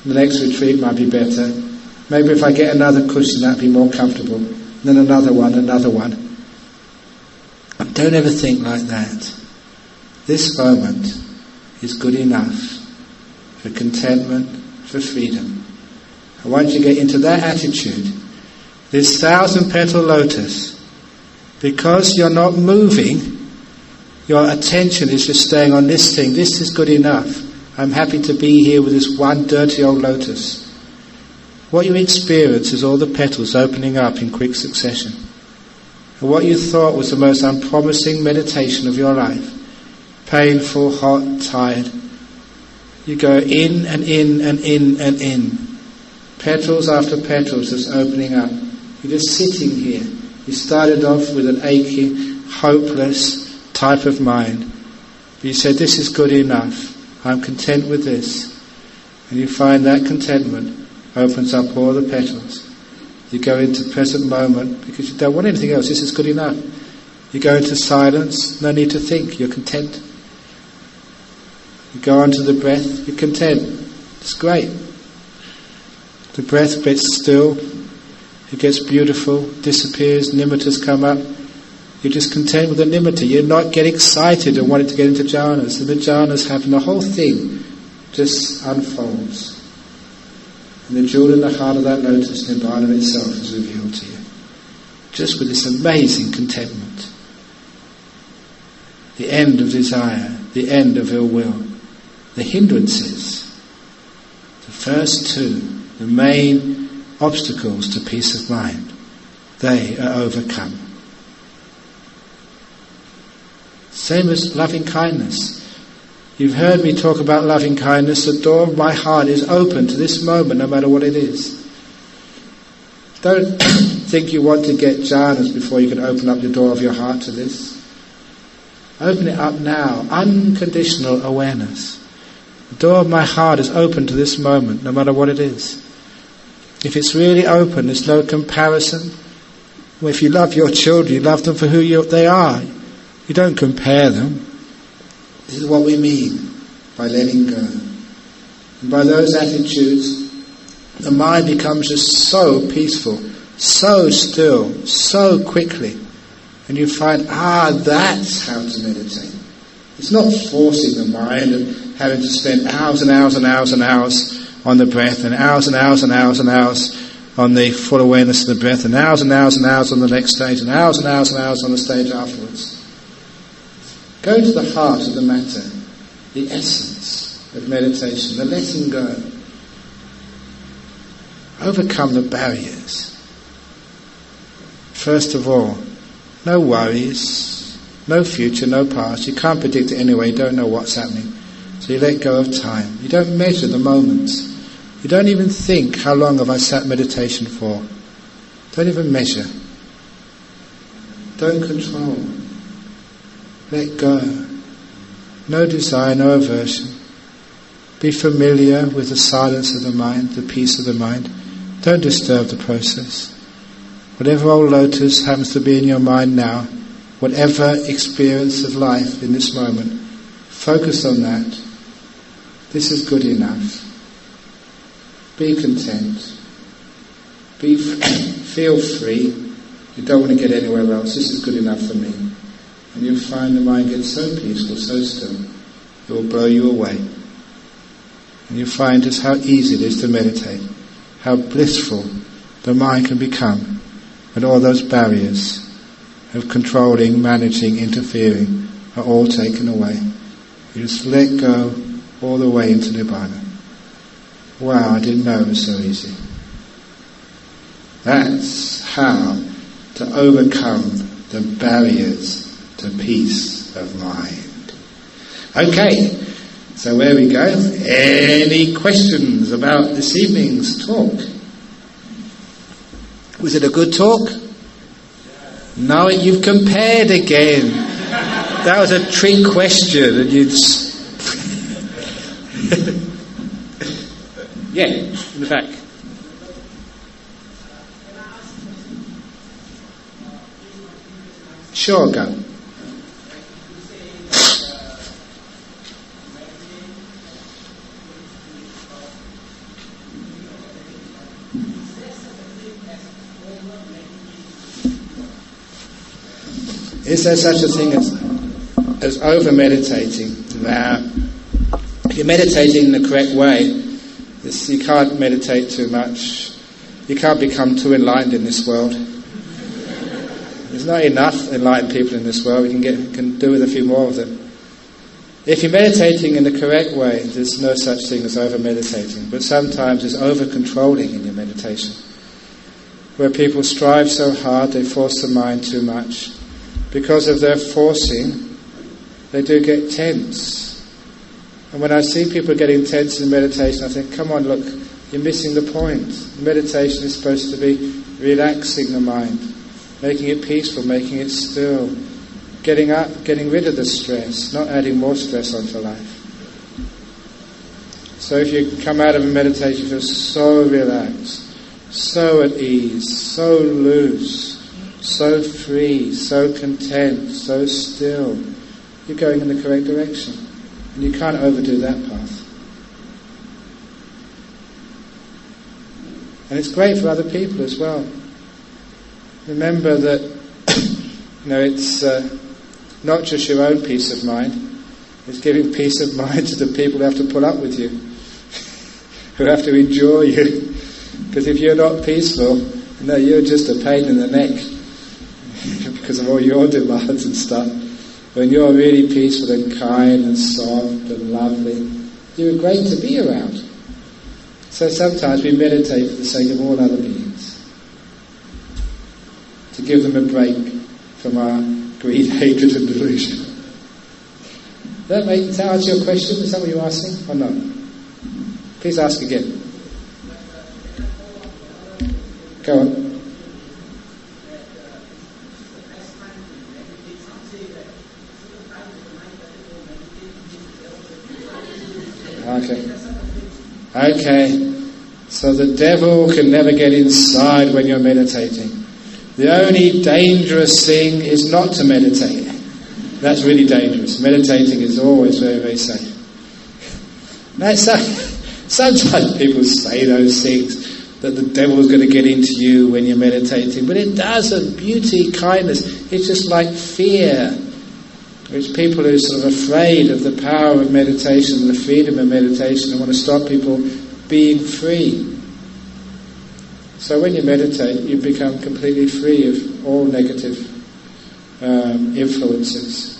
Speaker 1: The next retreat might be better. Maybe if I get another cushion, that'll be more comfortable. Then another one. Don't ever think like that. This moment is good enough for contentment, for freedom. And once you get into that attitude, this 1,000-petal lotus, because you're not moving, your attention is just staying on this thing. This is good enough. I'm happy to be here with this one dirty old lotus. What you experience is all the petals opening up in quick succession. And what you thought was the most unpromising meditation of your life, painful, hot, tired, you go in and in and in and in. Petals after petals just opening up. You're just sitting here. You started off with an aching, hopeless type of mind. But you said, this is good enough. I'm content with this. And you find that contentment opens up all the petals. You go into present moment because you don't want anything else. This is good enough. You go into silence, no need to think, you're content. You go on to the breath, you're content. It's great. The breath gets still, it gets beautiful, disappears, nimittas come up. You're just content with the nimitta. You're not getting excited and wanting to get into jhanas. And the jhanas happen, the whole thing just unfolds. And the jewel in the heart of that lotus, Nibbana itself, is revealed to you. Just with this amazing contentment. The end of desire, the end of ill will. The hindrances, the first two, the main obstacles to peace of mind, they are overcome. Same as loving kindness. You've heard me talk about loving kindness. The door of my heart is open to this moment, no matter what it is. Don't think you want to get jhanas before you can open up the door of your heart to this. Open it up now. Unconditional awareness. The door of my heart is open to this moment, no matter what it is. If it's really open, there's no comparison. If you love your children, you love them for who they are. You don't compare them. This is what we mean by letting go. And by those attitudes, the mind becomes just so peaceful, so still, so quickly. And you find, that's how to meditate. It's not forcing the mind and having to spend hours and hours and hours and hours on the breath, and hours and hours and hours and hours on the full awareness of the breath, and hours and hours and hours on the next stage, and hours and hours and hours on the stage afterwards. Go to the heart of the matter, the essence of meditation, the letting go. Overcome the barriers. First of all, no worries, no future, no past. You can't predict it anyway, you don't know what's happening. So you let go of time. You don't measure the moments. You don't even think, how long have I sat meditation for? Don't even measure. Don't control. Let go. No desire, no aversion. Be familiar with the silence of the mind, the peace of the mind. Don't disturb the process. Whatever old lotus happens to be in your mind now, whatever experience of life in this moment, focus on that. This is good enough. Be content. Feel free. You don't want to get anywhere else. This is good enough for me. And you'll find the mind gets so peaceful, so still, it will blow you away. And you find just how easy it is to meditate, how blissful the mind can become when all those barriers of controlling, managing, interfering are all taken away. You just let go all the way into Nibbana. Wow, I didn't know it was so easy. That's how to overcome the barriers to peace of mind. Okay, So where we go? Any questions about this evening's talk? Was it a good talk? No, you've compared again. That was a trick question, and you'd... Yeah, in the back. Sure, go. Is there such a thing as over-meditating? Now, if you're meditating in the correct way, you can't meditate too much. You can't become too enlightened in this world. There's not enough enlightened people in this world. We can do with a few more of them. If you're meditating in the correct way, there's no such thing as over-meditating. But sometimes there's over-controlling in your meditation, where people strive so hard, they force the mind too much. Because of their forcing, they do get tense. And when I see people getting tense in meditation, I think, come on, look, you're missing the point. Meditation is supposed to be relaxing the mind, making it peaceful, making it still, getting up, getting rid of the stress, not adding more stress onto life. So if you come out of a meditation, you feel so relaxed, so at ease, so loose, so free, so content, so still, you're going in the correct direction. And you can't overdo that path. And it's great for other people as well. Remember that it's not just your own peace of mind, it's giving peace of mind to the people who have to put up with you, who have to endure you. Because if you're not peaceful, you're just a pain in the neck because of all your demands and stuff. When you're really peaceful and kind and soft and lovely, you're great to be around. So sometimes we meditate for the sake of all other beings, to give them a break from our greed, hatred and delusion. Does that answer your question? Is that what you're asking or not? Please ask again. Go on. Okay. So the devil can never get inside when you're meditating. The only dangerous thing is not to meditate. That's really dangerous. Meditating is always very, very safe. Now, sometimes people say those things, that the devil is going to get into you when you're meditating, but it doesn't. Beauty, kindness, it's just like fear. It's people who are sort of afraid of the power of meditation, the freedom of meditation, and want to stop people being free. So when you meditate, you become completely free of all negative influences.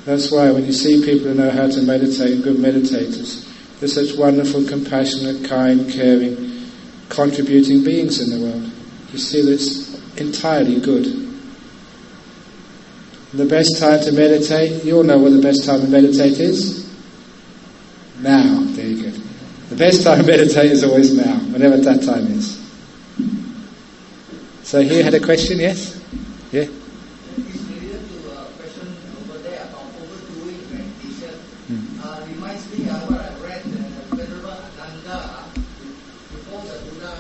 Speaker 1: That's why when you see people who know how to meditate, good meditators, they're such wonderful, compassionate, kind, caring, contributing beings in the world. You see that it's entirely good. The best time to meditate, you all know what the best time to meditate is? Now. Very good. The best time to meditate is always now, whenever that time is. So here had a question, yes? Yeah?
Speaker 2: It's related to a question over there about overdoing meditation. Reminds me of what I read Venerable Ananda, before the Buddha,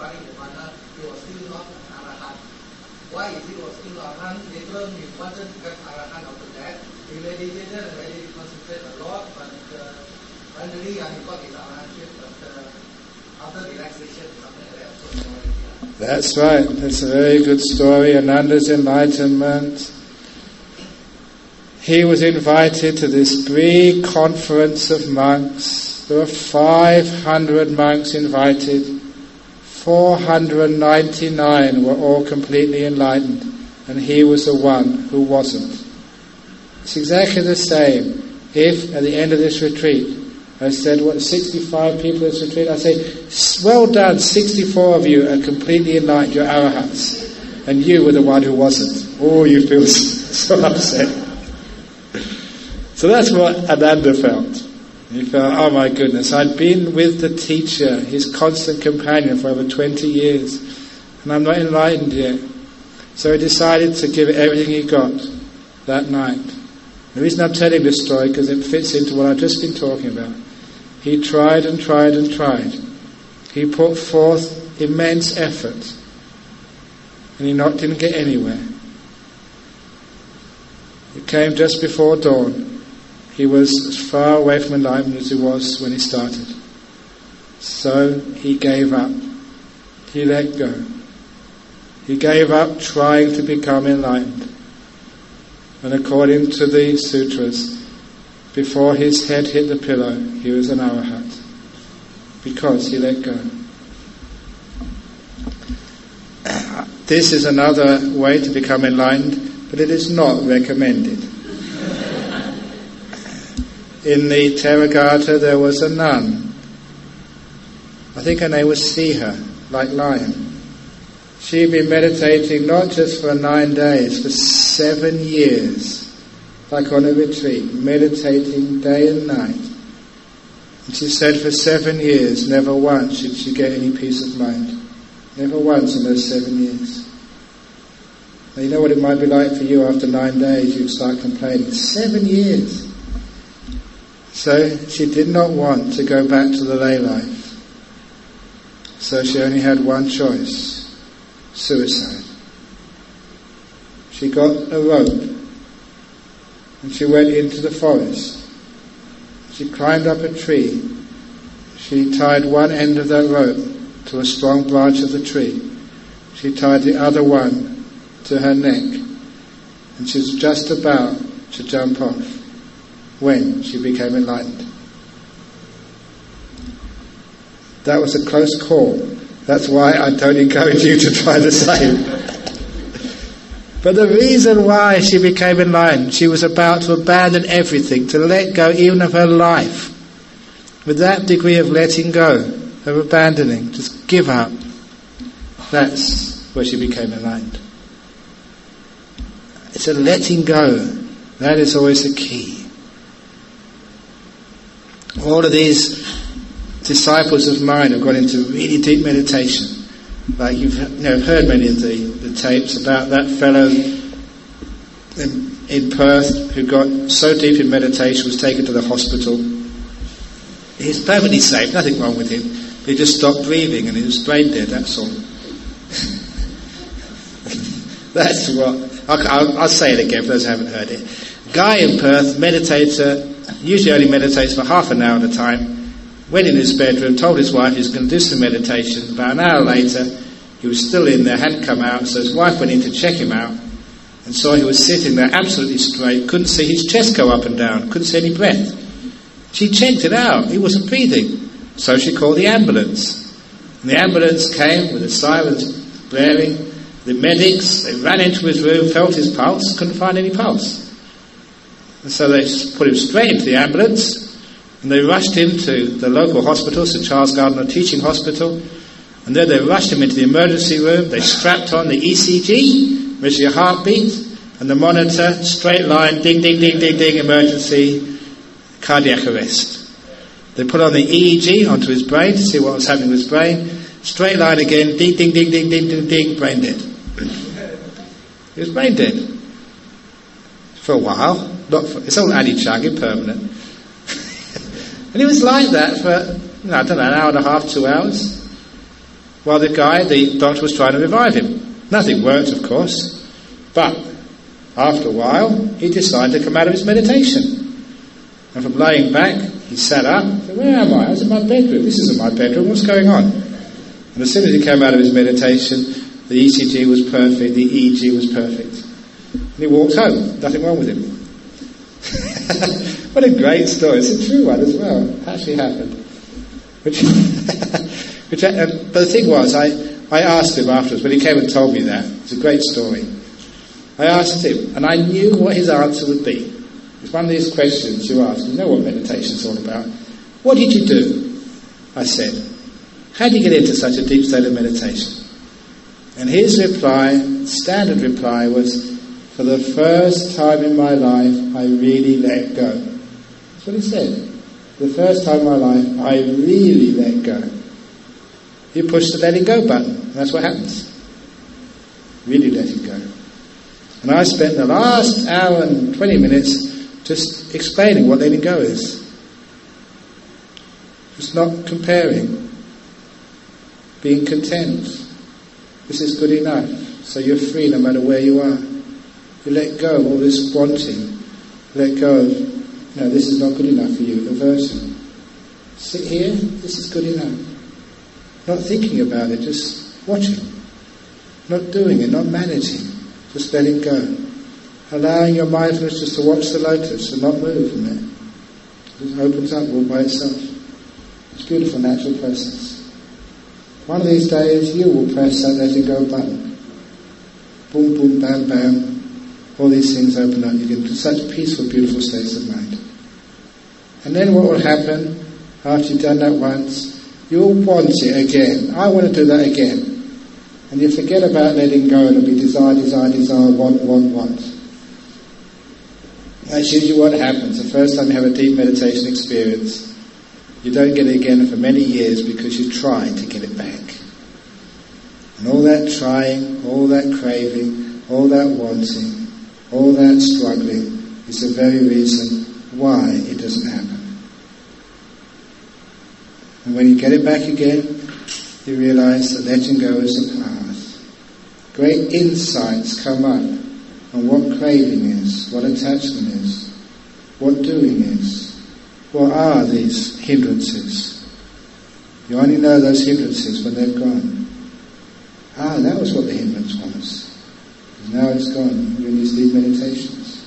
Speaker 2: Parinirvana, he was still not an Arahant. Why is he was still not Arahant? Later he wanted to get Arahant after that. He meditated and really concentrated a lot, but finally he got his Arahantship, but after relaxation, something like that. So,
Speaker 1: that's right. That's a very good story. Ananda's enlightenment. He was invited to this big conference of monks. There were 500 monks invited. 499 were all completely enlightened, and he was the one who wasn't. It's exactly the same. If at the end of this retreat I said, 65 people in this retreat, I say, well done, 64 of you are completely enlightened, you're arahants, and you were the one who wasn't. Oh, you feel so upset. So that's what Ananda felt. He felt, oh my goodness, I'd been with the teacher, his constant companion, for over 20 years, and I'm not enlightened yet. So he decided to give it everything he got that night. The reason I'm telling this story, because it fits into what I've just been talking about. He tried and tried and tried. He put forth immense effort, and he didn't get anywhere. It came just before dawn. He was as far away from enlightenment as he was when he started. So he gave up. He let go. He gave up trying to become enlightened. And according to the sutras, before his head hit the pillow, he was an arahat. Because he let go. This is another way to become enlightened, but it is not recommended. In the Theravada there was a nun. I think her name was Siha, like lion. She'd been meditating not just for 9 days, for 7 years, like on a retreat, meditating day and night. And she said for 7 years, never once did she get any peace of mind. Never once in those 7 years. Now you know what it might be like for you after 9 days, you'd start complaining. 7 years. So she did not want to go back to the lay life. So she only had one choice, suicide. She got a rope and she went into the forest. She climbed up a tree. She tied one end of that rope to a strong branch of the tree. She tied the other one to her neck, and she was just about to jump off when she became enlightened. That was a close call. That's why I don't encourage you to try the same. But the reason why she became enlightened, she was about to abandon everything, to let go even of her life. With that degree of letting go, of abandoning, just give up. That's where she became enlightened. It's a letting go. That is always the key. All of these disciples of mine have gone into really deep meditation. Like you've heard many of the tapes about that fellow in Perth who got so deep in meditation, was taken to the hospital. He's perfectly safe, nothing wrong with him. He just stopped breathing and he was brain dead, that's all. That's what... I'll say it again for those who haven't heard it. Guy in Perth, meditator, usually only meditates for half an hour at a time, went in his bedroom, told his wife he was going to do some meditation. About an hour later, he was still in there, hadn't come out, so his wife went in to check him out and saw he was sitting there absolutely straight, couldn't see his chest go up and down, couldn't see any breath. She checked it out, he wasn't breathing. So she called the ambulance. And the ambulance came with the sirens blaring. The medics, they ran into his room, felt his pulse, couldn't find any pulse. And so they put him straight into the ambulance, and they rushed him to the local hospital, St Charles Gardner Teaching Hospital, and then they rushed him into the emergency room. They strapped on the ECG, measure your heartbeat, and the monitor, straight line, ding, ding, ding, ding, ding, emergency, cardiac arrest. They put on the EEG onto his brain to see what was happening with his brain. Straight line again, ding, ding, ding, ding, ding, ding, ding, brain dead. He was brain dead. For a while. It's all Adichang, impermanent. And he was like that for, I don't know, an hour and a half, 2 hours. While the doctor was trying to revive him. Nothing worked, of course. But after a while, he decided to come out of his meditation. And from laying back, he sat up and said, where am I? I was in my bedroom. This isn't my bedroom. What's going on? And as soon as he came out of his meditation, the ECG was perfect, the EEG was perfect. And he walked home. Nothing wrong with him. What a great story. It's a true one as well. It actually happened. But the thing was, I asked him afterwards, when he came and told me that, it's a great story. I asked him, and I knew what his answer would be. It's one of these questions you ask. You know what meditation's all about. What did you do? I said. How did you get into such a deep state of meditation? And his reply, standard reply, was, for the first time in my life, I really let go. That's what he said. The first time in my life, I really let go. You push the letting go button, and that's what happens. Really let it go. And I spent the last hour and 20 minutes just explaining what letting go is. Just not comparing. Being content. This is good enough. So you're free no matter where you are. You let go of all this wanting. Let go of, no, this is not good enough for you, aversion. Sit here, this is good enough. Not thinking about it, just watching. Not doing it, not managing. Just letting go. Allowing your mindfulness just to watch the lotus and not move from it. It just opens up all by itself. It's a beautiful natural process. One of these days you will press that letting go button. Boom, boom, bam, bam. All these things open up. You get into such peaceful, beautiful states of mind. And then what will happen after you've done that once? You'll want it again. I want to do that again. And you forget about letting go, and it'll be desire, desire, desire, want. That's usually what happens. The first time you have a deep meditation experience, you don't get it again for many years because you try to get it back. And all that trying, all that craving, all that wanting, all that struggling is the very reason why it doesn't happen. And when you get it back again, you realize that letting go is the path. Great insights come up on what craving is, what attachment is, what doing is, what are these hindrances. You only know those hindrances when they've gone. That was what the hindrance was. Now it's gone. You're in these deep meditations.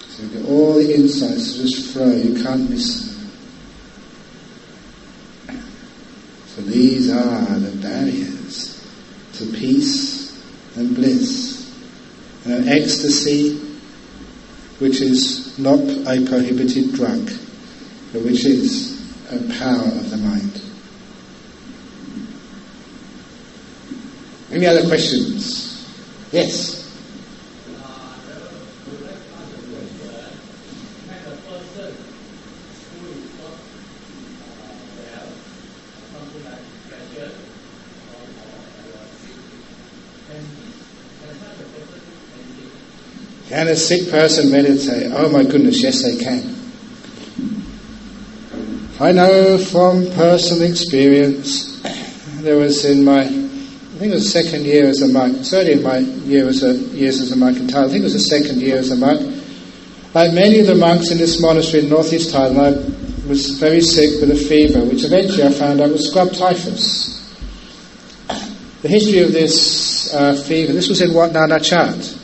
Speaker 1: So you get all the insights just flow. You can't miss them. So these are the barriers to peace and bliss. And an ecstasy which is not a prohibited drug, but which is a power of the mind. Any other questions? Yes. Can a sick person meditate? Oh my goodness, yes they can. I know from personal experience, there was in my, I think it was the second year as a monk, certainly in my years as a monk in Thailand, I think it was the second year as a monk. Like many of the monks in this monastery in northeast Thailand, I was very sick with a fever, which eventually I found out was scrub typhus. The history of this fever, this was in Wat Nana Chat,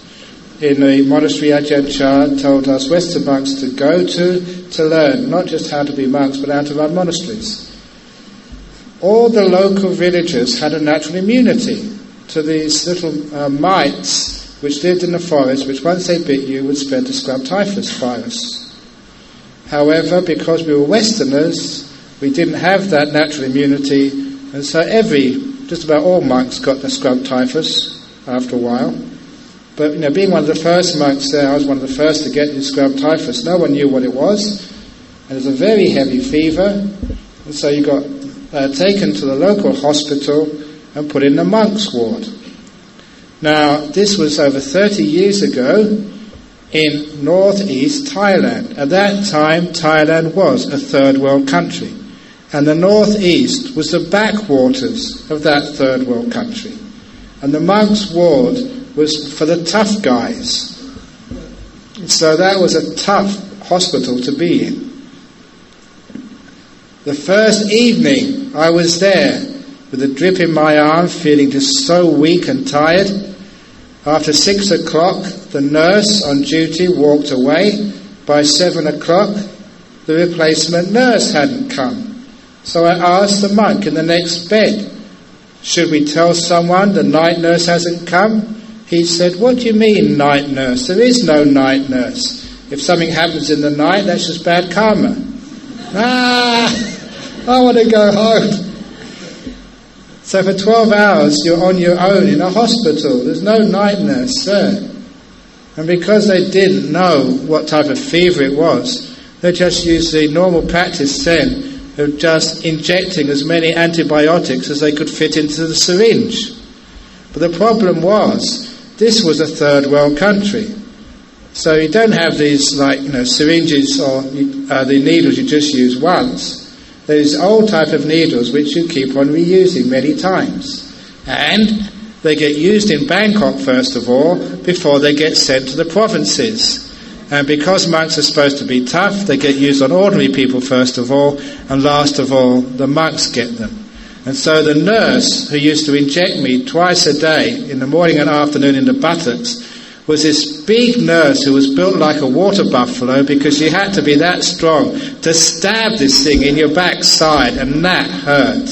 Speaker 1: in the monastery Ajahn Chah told us Western monks to go to learn, not just how to be monks, but how to run monasteries. All the local villagers had a natural immunity to these little mites which lived in the forest, which once they bit you would spread the scrub typhus virus. However, because we were Westerners, we didn't have that natural immunity, and so just about all monks got the scrub typhus after a while. But being one of the first monks there, I was one of the first to get the scrub typhus. No one knew what it was, and it was a very heavy fever, and so you got taken to the local hospital and put in the monks' ward. Now, this was over 30 years ago in northeast Thailand. At that time, Thailand was a third world country, and the northeast was the backwaters of that third world country. And the monks' ward was for the tough guys. So that was a tough hospital to be in. The first evening I was there with a drip in my arm, feeling just so weak and tired. After 6 o'clock, the nurse on duty walked away. By 7 o'clock, the replacement nurse hadn't come. So I asked the monk in the next bed, should we tell someone the night nurse hasn't come? He said, what do you mean night nurse? There is no night nurse. If something happens in the night, that's just bad karma. I want to go home. So for 12 hours you're on your own in a hospital. There's no night nurse there. And because they didn't know what type of fever it was, They just use the normal practice then of just injecting as many antibiotics as they could fit into the syringe. But the problem was, this was a third world country. So you don't have these syringes or the needles you just use once. There's old type of needles which you keep on reusing many times. And they get used in Bangkok first of all, before they get sent to the provinces. And because monks are supposed to be tough, they get used on ordinary people first of all, and last of all, the monks get them. And so the nurse who used to inject me twice a day, in the morning and afternoon in the buttocks, was this big nurse who was built like a water buffalo, because she had to be that strong to stab this thing in your backside, and that hurt.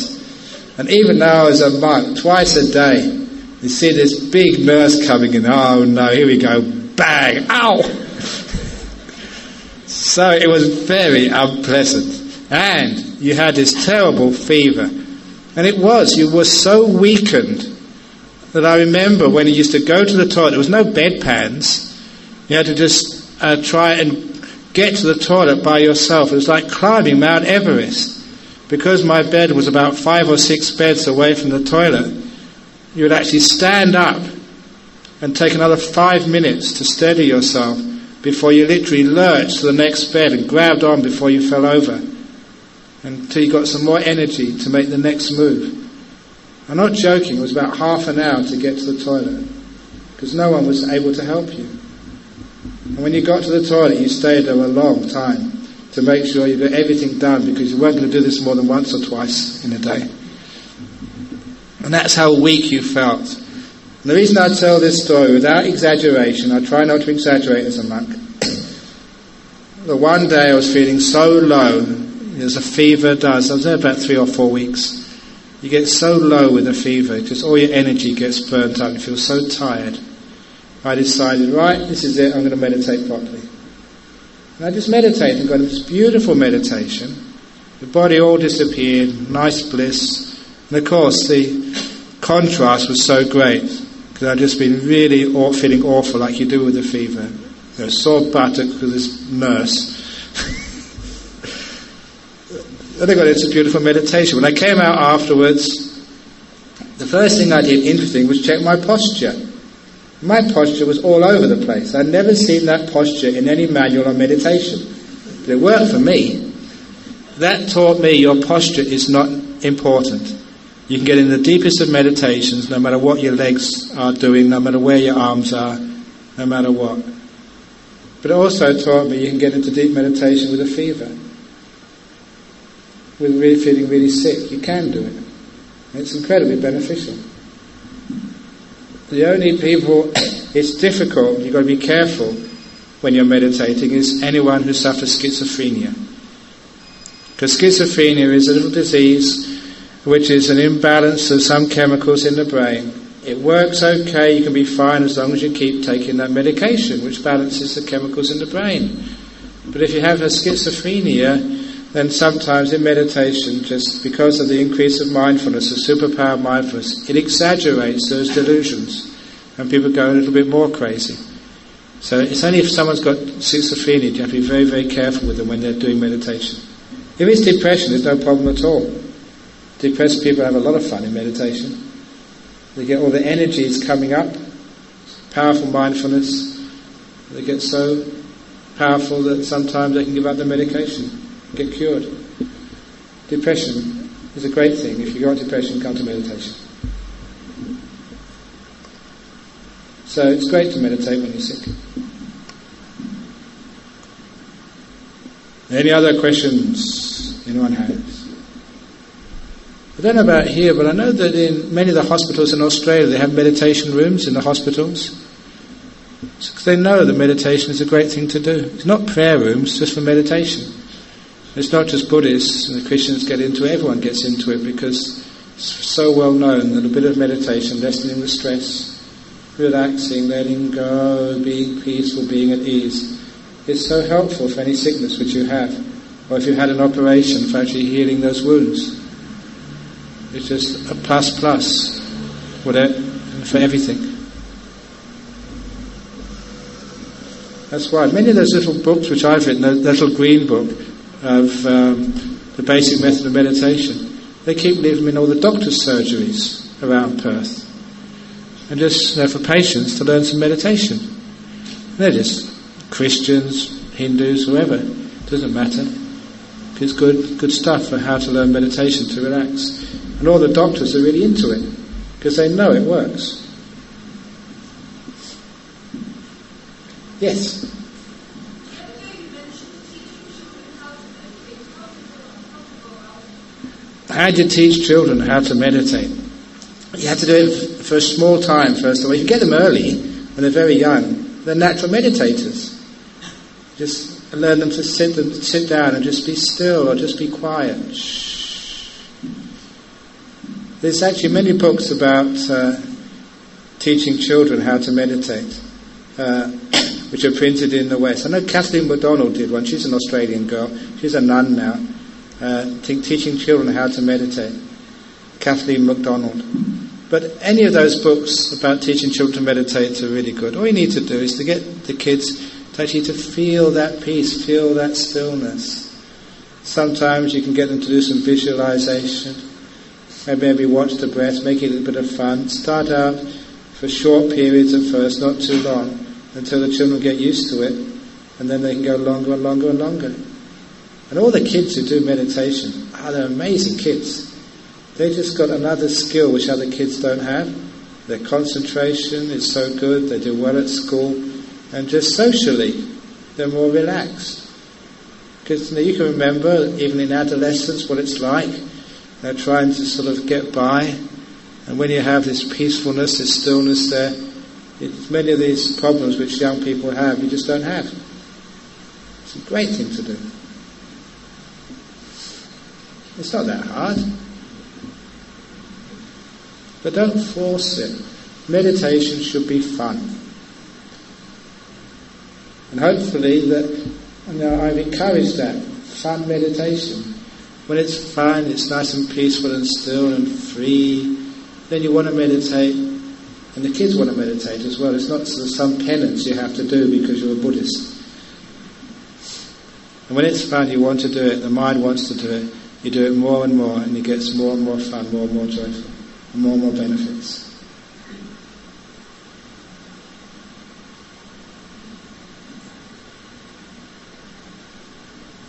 Speaker 1: And even now as a monk, twice a day, you see this big nurse coming in. Oh no, here we go. Bang! Ow! So it was very unpleasant. And you had this terrible fever. And it was, you were so weakened that I remember when you used to go to the toilet, there was no bedpans. You had to just try and get to the toilet by yourself. It was like climbing Mount Everest. Because my bed was about 5 or 6 beds away from the toilet, you would actually stand up and take another 5 minutes to steady yourself before you literally lurched to the next bed and grabbed on before you fell over, until you got some more energy to make the next move. I'm not joking, it was about half an hour to get to the toilet, because no one was able to help you. And when you got to the toilet, you stayed there a long time to make sure you got everything done, because you weren't going to do this more than once or twice in a day. And that's how weak you felt. And the reason I tell this story without exaggeration, I try not to exaggerate as a monk. The one day I was feeling so low, as a fever does. I was there about 3 or 4 weeks. You get so low with a fever, just all your energy gets burnt out. You feel so tired. I decided, right, this is it, I'm going to meditate properly. And I just meditated and got this beautiful meditation. The body all disappeared, nice bliss. And of course, the contrast was so great, because I'd just been really feeling awful, like you do with a fever. Sore buttock with this nurse. Then I got into beautiful meditation. When I came out afterwards, the first thing I did, interesting, was check my posture. My posture was all over the place. I'd never seen that posture in any manual on meditation. But it worked for me. That taught me your posture is not important. You can get in the deepest of meditations no matter what your legs are doing, no matter where your arms are, no matter what. But it also taught me you can get into deep meditation with a fever. With feeling really sick. You can do it. It's incredibly beneficial. The only people it's difficult, you've got to be careful when you're meditating, is anyone who suffers schizophrenia. Because schizophrenia is a little disease which is an imbalance of some chemicals in the brain. It works okay, you can be fine as long as you keep taking that medication which balances the chemicals in the brain. But if you have a schizophrenia, then sometimes in meditation, just because of the increase of mindfulness, the superpower of mindfulness, it exaggerates those delusions, and people go a little bit more crazy. So it's only if someone's got schizophrenia, you have to be very, very careful with them when they're doing meditation. If it's depression, there's no problem at all. Depressed people have a lot of fun in meditation. They get all the energies coming up, powerful mindfulness. They get so powerful that sometimes they can give up the medication, get cured. Depression is a great thing. If you got depression, come to meditation. So it's great to meditate when you're sick. Any other questions anyone has? I don't know about here, but I know that in many of the hospitals in Australia they have meditation rooms in the hospitals. Because they know that meditation is a great thing to do. It's not prayer rooms, just for meditation. It's not just Buddhists and the Christians get into it, everyone gets into it, because it's so well known that a bit of meditation, lessening the stress, relaxing, letting go, being peaceful, being at ease, is so helpful for any sickness which you have, or if you had an operation, for actually healing those wounds. It's just a plus whatever, for everything. That's why. Many of those little books which I've written, that little green book of the basic method of meditation, they keep leaving them in all the doctor's surgeries around Perth. And just for patients to learn some meditation. They're just Christians, Hindus, whoever. Doesn't matter. It's good stuff for how to learn meditation to relax. And all the doctors are really into it because they know it works. Yes? How do you teach children how to meditate? You have to do it for a small time first of all. You get them early when they're very young. They're natural meditators. Just learn them to sit down and just be still or just be quiet. Shh. There's actually many books about teaching children how to meditate, which are printed in the West. I know Kathleen MacDonald did one. She's an Australian girl. She's a nun now. Teaching children how to meditate. Kathleen MacDonald. But any of those books about teaching children to meditate are really good. All you need to do is to get the kids to actually to feel that peace, feel that stillness. Sometimes you can get them to do some visualization. Maybe watch the breath, make it a little bit of fun. Start out for short periods at first, not too long, until the children get used to it, and then they can go longer and longer and longer. And all the kids who do meditation, they're amazing kids. They just got another skill which other kids don't have. Their concentration is so good, they do well at school, and just socially, they're more relaxed. Because you can remember, even in adolescence, what it's like. They're trying to sort of get by, and when you have this peacefulness, this stillness there, many of these problems which young people have, you just don't have. It's a great thing to do. It's not that hard. But don't force it. Meditation should be fun. And hopefully I've encouraged that, fun meditation. When it's fun, it's nice and peaceful and still and free, then you want to meditate, and the kids want to meditate as well. It's not sort of some penance you have to do because you're a Buddhist. And when it's fun, you want to do it, the mind wants to do it, you do it more and more, and it gets more and more fun, more and more joyful, and more benefits.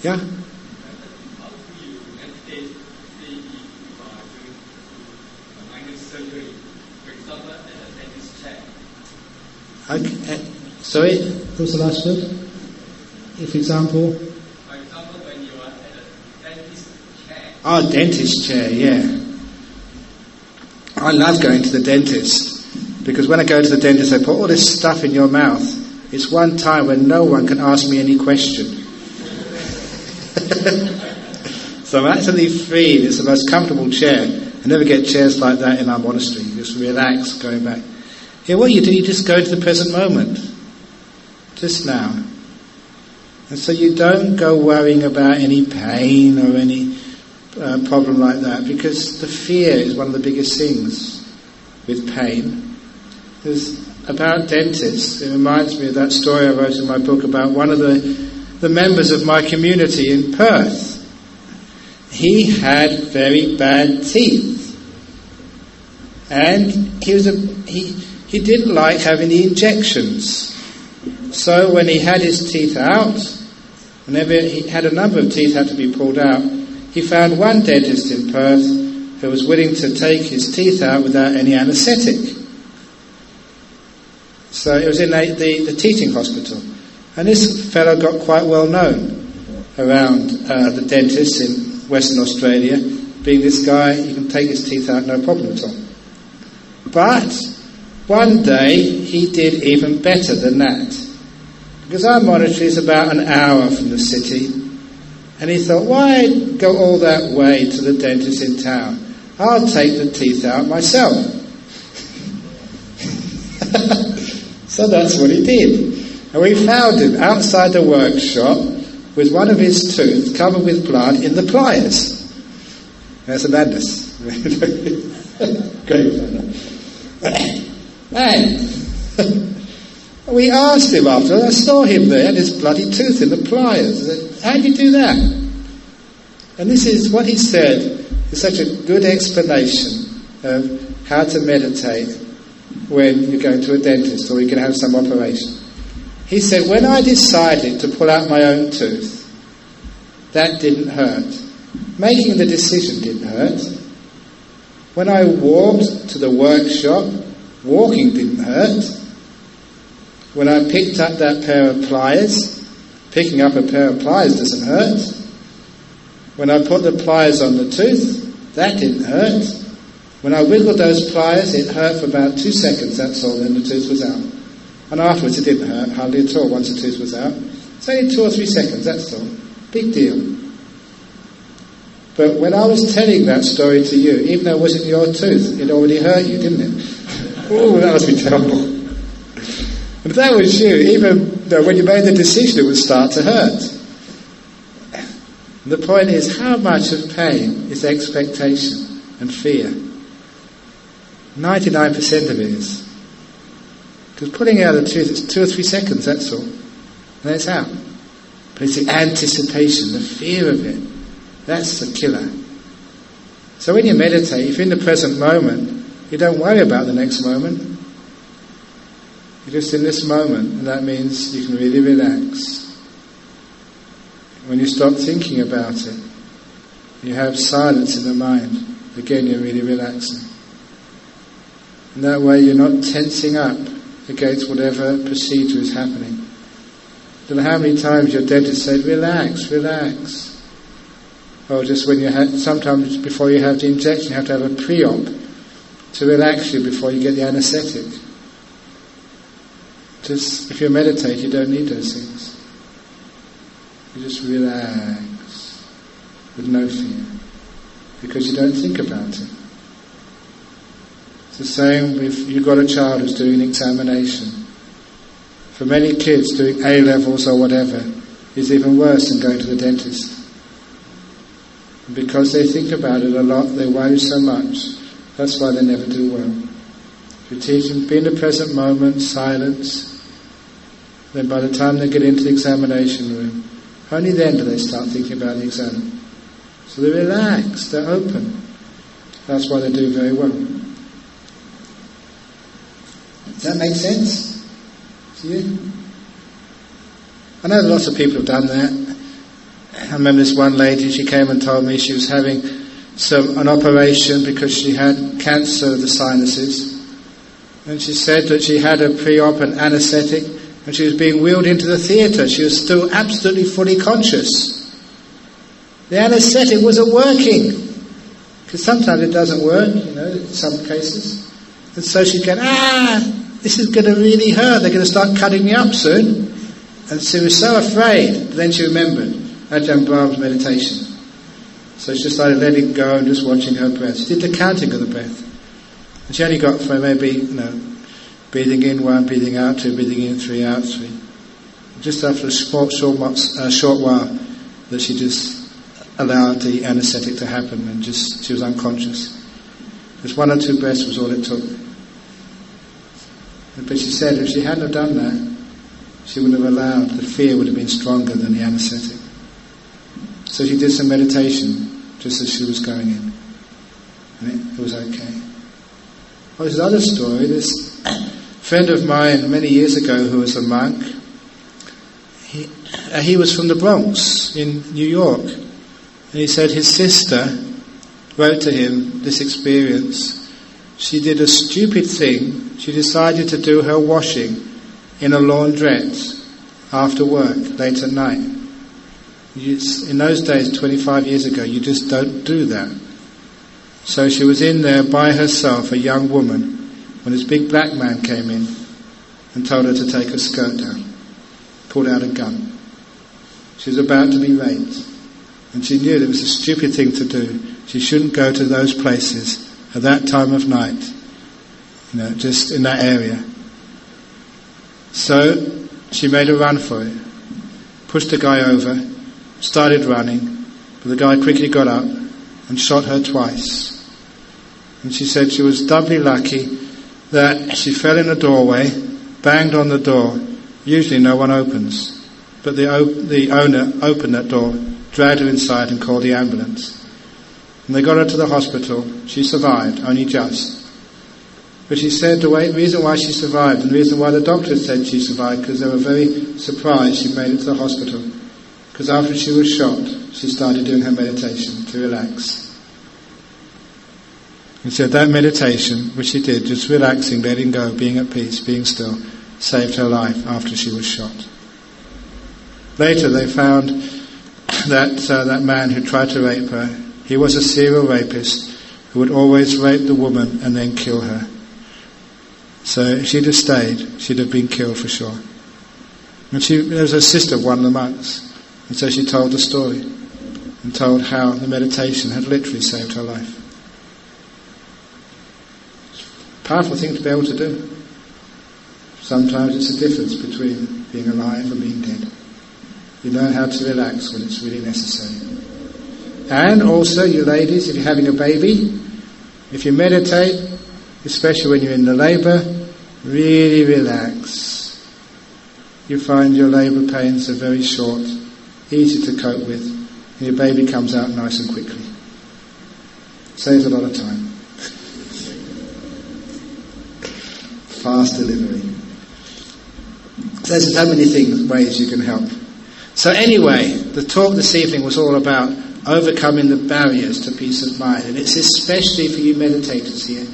Speaker 1: Yeah?
Speaker 3: How do you meditate daily while doing minor surgery? For example, at a dentist chair.
Speaker 1: Okay. Sorry, what was the last word? If example?
Speaker 3: For example, when you are at a dentist chair.
Speaker 1: Oh, dentist chair, yeah. I love going to the dentist because when I go to the dentist, they put all this stuff in your mouth. It's one time when no one can ask me any question. So I'm actually free. It's the most comfortable chair. I never get chairs like that in our monastery. You just relax going back. Here, what you do, you just go to the present moment. Just now. And so you don't go worrying about any pain or any problem like that, because the fear is one of the biggest things with pain. There's about dentists. It reminds me of that story I wrote in my book about one of the members of my community in Perth. He had very bad teeth, and he didn't like having the injections. So when he had his teeth out, whenever he had a number of teeth had to be pulled out, he found one dentist in Perth who was willing to take his teeth out without any anaesthetic. So it was in the teething hospital. And this fellow got quite well known around the dentists in Western Australia, being this guy, you can take his teeth out, no problem at all. But one day he did even better than that. Because our monastery is about an hour from the city, and he thought, why go all that way to the dentist in town? I'll take the teeth out myself. So that's what he did. And we found him outside the workshop with one of his tooth covered with blood in the pliers. That's a madness. Great fun. And We asked him after, I saw him there, and his bloody tooth in the pliers. I said, how did you do that? And this is what he said, is such a good explanation of how to meditate when you're going to a dentist or you're going to have some operation. He said, when I decided to pull out my own tooth, that didn't hurt. Making the decision didn't hurt. When I walked to the workshop, walking didn't hurt. When I picked up that pair of pliers, picking up a pair of pliers doesn't hurt. When I put the pliers on the tooth, that didn't hurt. When I wiggled those pliers, it hurt for about 2 seconds, that's all, then the tooth was out. And afterwards it didn't hurt, hardly at all, once the tooth was out. It's only 2 or 3 seconds, that's all. Big deal. But when I was telling that story to you, even though it wasn't your tooth, it already hurt you, didn't it? Oh, that must be terrible. And if that was you, even though when you made the decision it would start to hurt. And the point is, how much of pain is expectation and fear? 99% of it is. Because pulling out a tooth, it's 2 or 3 seconds, that's all. And then it's out. But it's the anticipation, the fear of it. That's the killer. So when you meditate, if you're in the present moment, you don't worry about the next moment. You're just in this moment, and that means you can really relax. When you stop thinking about it, you have silence in the mind. Again, you're really relaxing. And that way you're not tensing up against whatever procedure is happening. I don't know how many times your dentist said, relax, relax. Or just when you sometimes before you have the injection, you have to have a pre-op to relax you before you get the anaesthetic. Just, if you meditate, you don't need those things. You just relax with no fear, because you don't think about it. It's the same if you've got a child who's doing an examination. For many kids, doing A-levels or whatever is even worse than going to the dentist. And because they think about it a lot, they worry so much, that's why they never do well. If you teach them, be in the present moment, silence, then by the time they get into the examination room, only then do they start thinking about the exam. So they're relaxed, they're open. That's why they do very well. Does that make sense to you? I know lots of people have done that. I remember this one lady, she came and told me she was having an operation because she had cancer of the sinuses. And she said that she had a pre-op and anaesthetic, and she was being wheeled into the theatre. She was still absolutely fully conscious. The anaesthetic wasn't working, because sometimes it doesn't work, in some cases. And so she'd go, this is going to really hurt. They're going to start cutting me up soon. And she was so afraid. But then she remembered Ajahn Brahm's meditation. So she started letting go and just watching her breath. She did the counting of the breath. And she only got for maybe, breathing in 1, breathing out 2, breathing in 3, out 3. Just after a short while, that she just allowed the anaesthetic to happen, and she was unconscious. Just 1 or 2 breaths was all it took. But she said if she hadn't have done that, she would have allowed, the fear would have been stronger than the anaesthetic. So she did some meditation just as she was going in. And it was okay. Oh, there's another story. This friend of mine many years ago who was a monk, he was from the Bronx in New York. And he said his sister wrote to him this experience. She did a stupid thing. She decided to do her washing in a laundrette after work, late at night. In those days, 25 years ago, you just don't do that. So she was in there by herself, a young woman, when this big black man came in and told her to take her skirt down, pulled out a gun. She was about to be raped, and she knew that it was a stupid thing to do. She shouldn't go to those places at that time of night, just in that area. So she made a run for it, pushed the guy over, started running, but the guy quickly got up and shot her twice. And she said she was doubly lucky that she fell in a doorway banged on the door. Usually no one opens, but the owner opened that door, dragged her inside and called the ambulance. And they got her to the hospital. She survived, only just. But she said the reason why she survived, and the reason why the doctor said she survived, because they were very surprised she made it to the hospital. Because after she was shot, she started doing her meditation to relax. And said that meditation, which she did, just relaxing, letting go, being at peace, being still, saved her life after she was shot. Later they found that man who tried to rape her, he was a serial rapist who would always rape the woman and then kill her. So if she'd have stayed, she'd have been killed for sure. And there was a sister of one of the monks, and so she told the story and told how the meditation had literally saved her life. Powerful thing to be able to do. Sometimes it's a difference between being alive and being dead. You learn how to relax when it's really necessary. And also, you ladies, if you're having a baby, if you meditate, especially when you're in the labour, really relax. You find your labour pains are very short, easy to cope with, and your baby comes out nice and quickly. Saves a lot of time. Fast delivery. There's so many ways you can help. So anyway, the talk this evening was all about overcoming the barriers to peace of mind, and it's especially for you meditators here,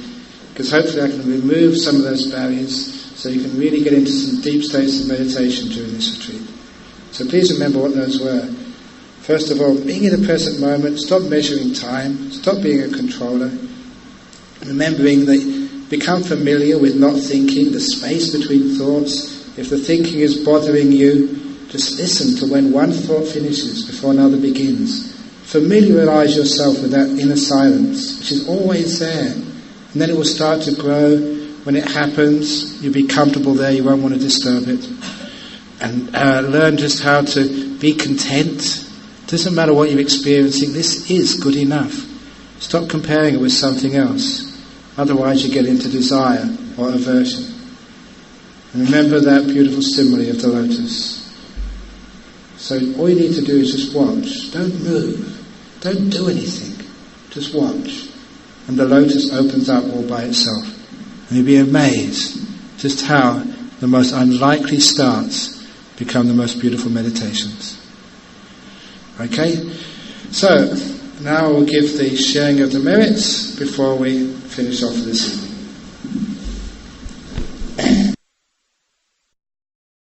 Speaker 1: because hopefully I can remove some of those barriers so you can really get into some deep states of meditation during this retreat. So please remember what those were. First of all, being in the present moment, stop measuring time, stop being a controller, remembering that become familiar with not thinking, the space between thoughts. If the thinking is bothering you, just listen to when one thought finishes before another begins. Familiarise yourself with that inner silence, which is always there. And then it will start to grow. When it happens, you'll be comfortable there, you won't want to disturb it. And learn just how to be content. Doesn't matter what you're experiencing, this is good enough. Stop comparing it with something else. Otherwise you get into desire or aversion. And remember that beautiful simile of the lotus. So all you need to do is just watch. Don't move. Don't do anything. Just watch. And the lotus opens up all by itself. And you'll be amazed just how the most unlikely starts become the most beautiful meditations. Okay? So, now we'll give the sharing of the merits before we finish off this evening.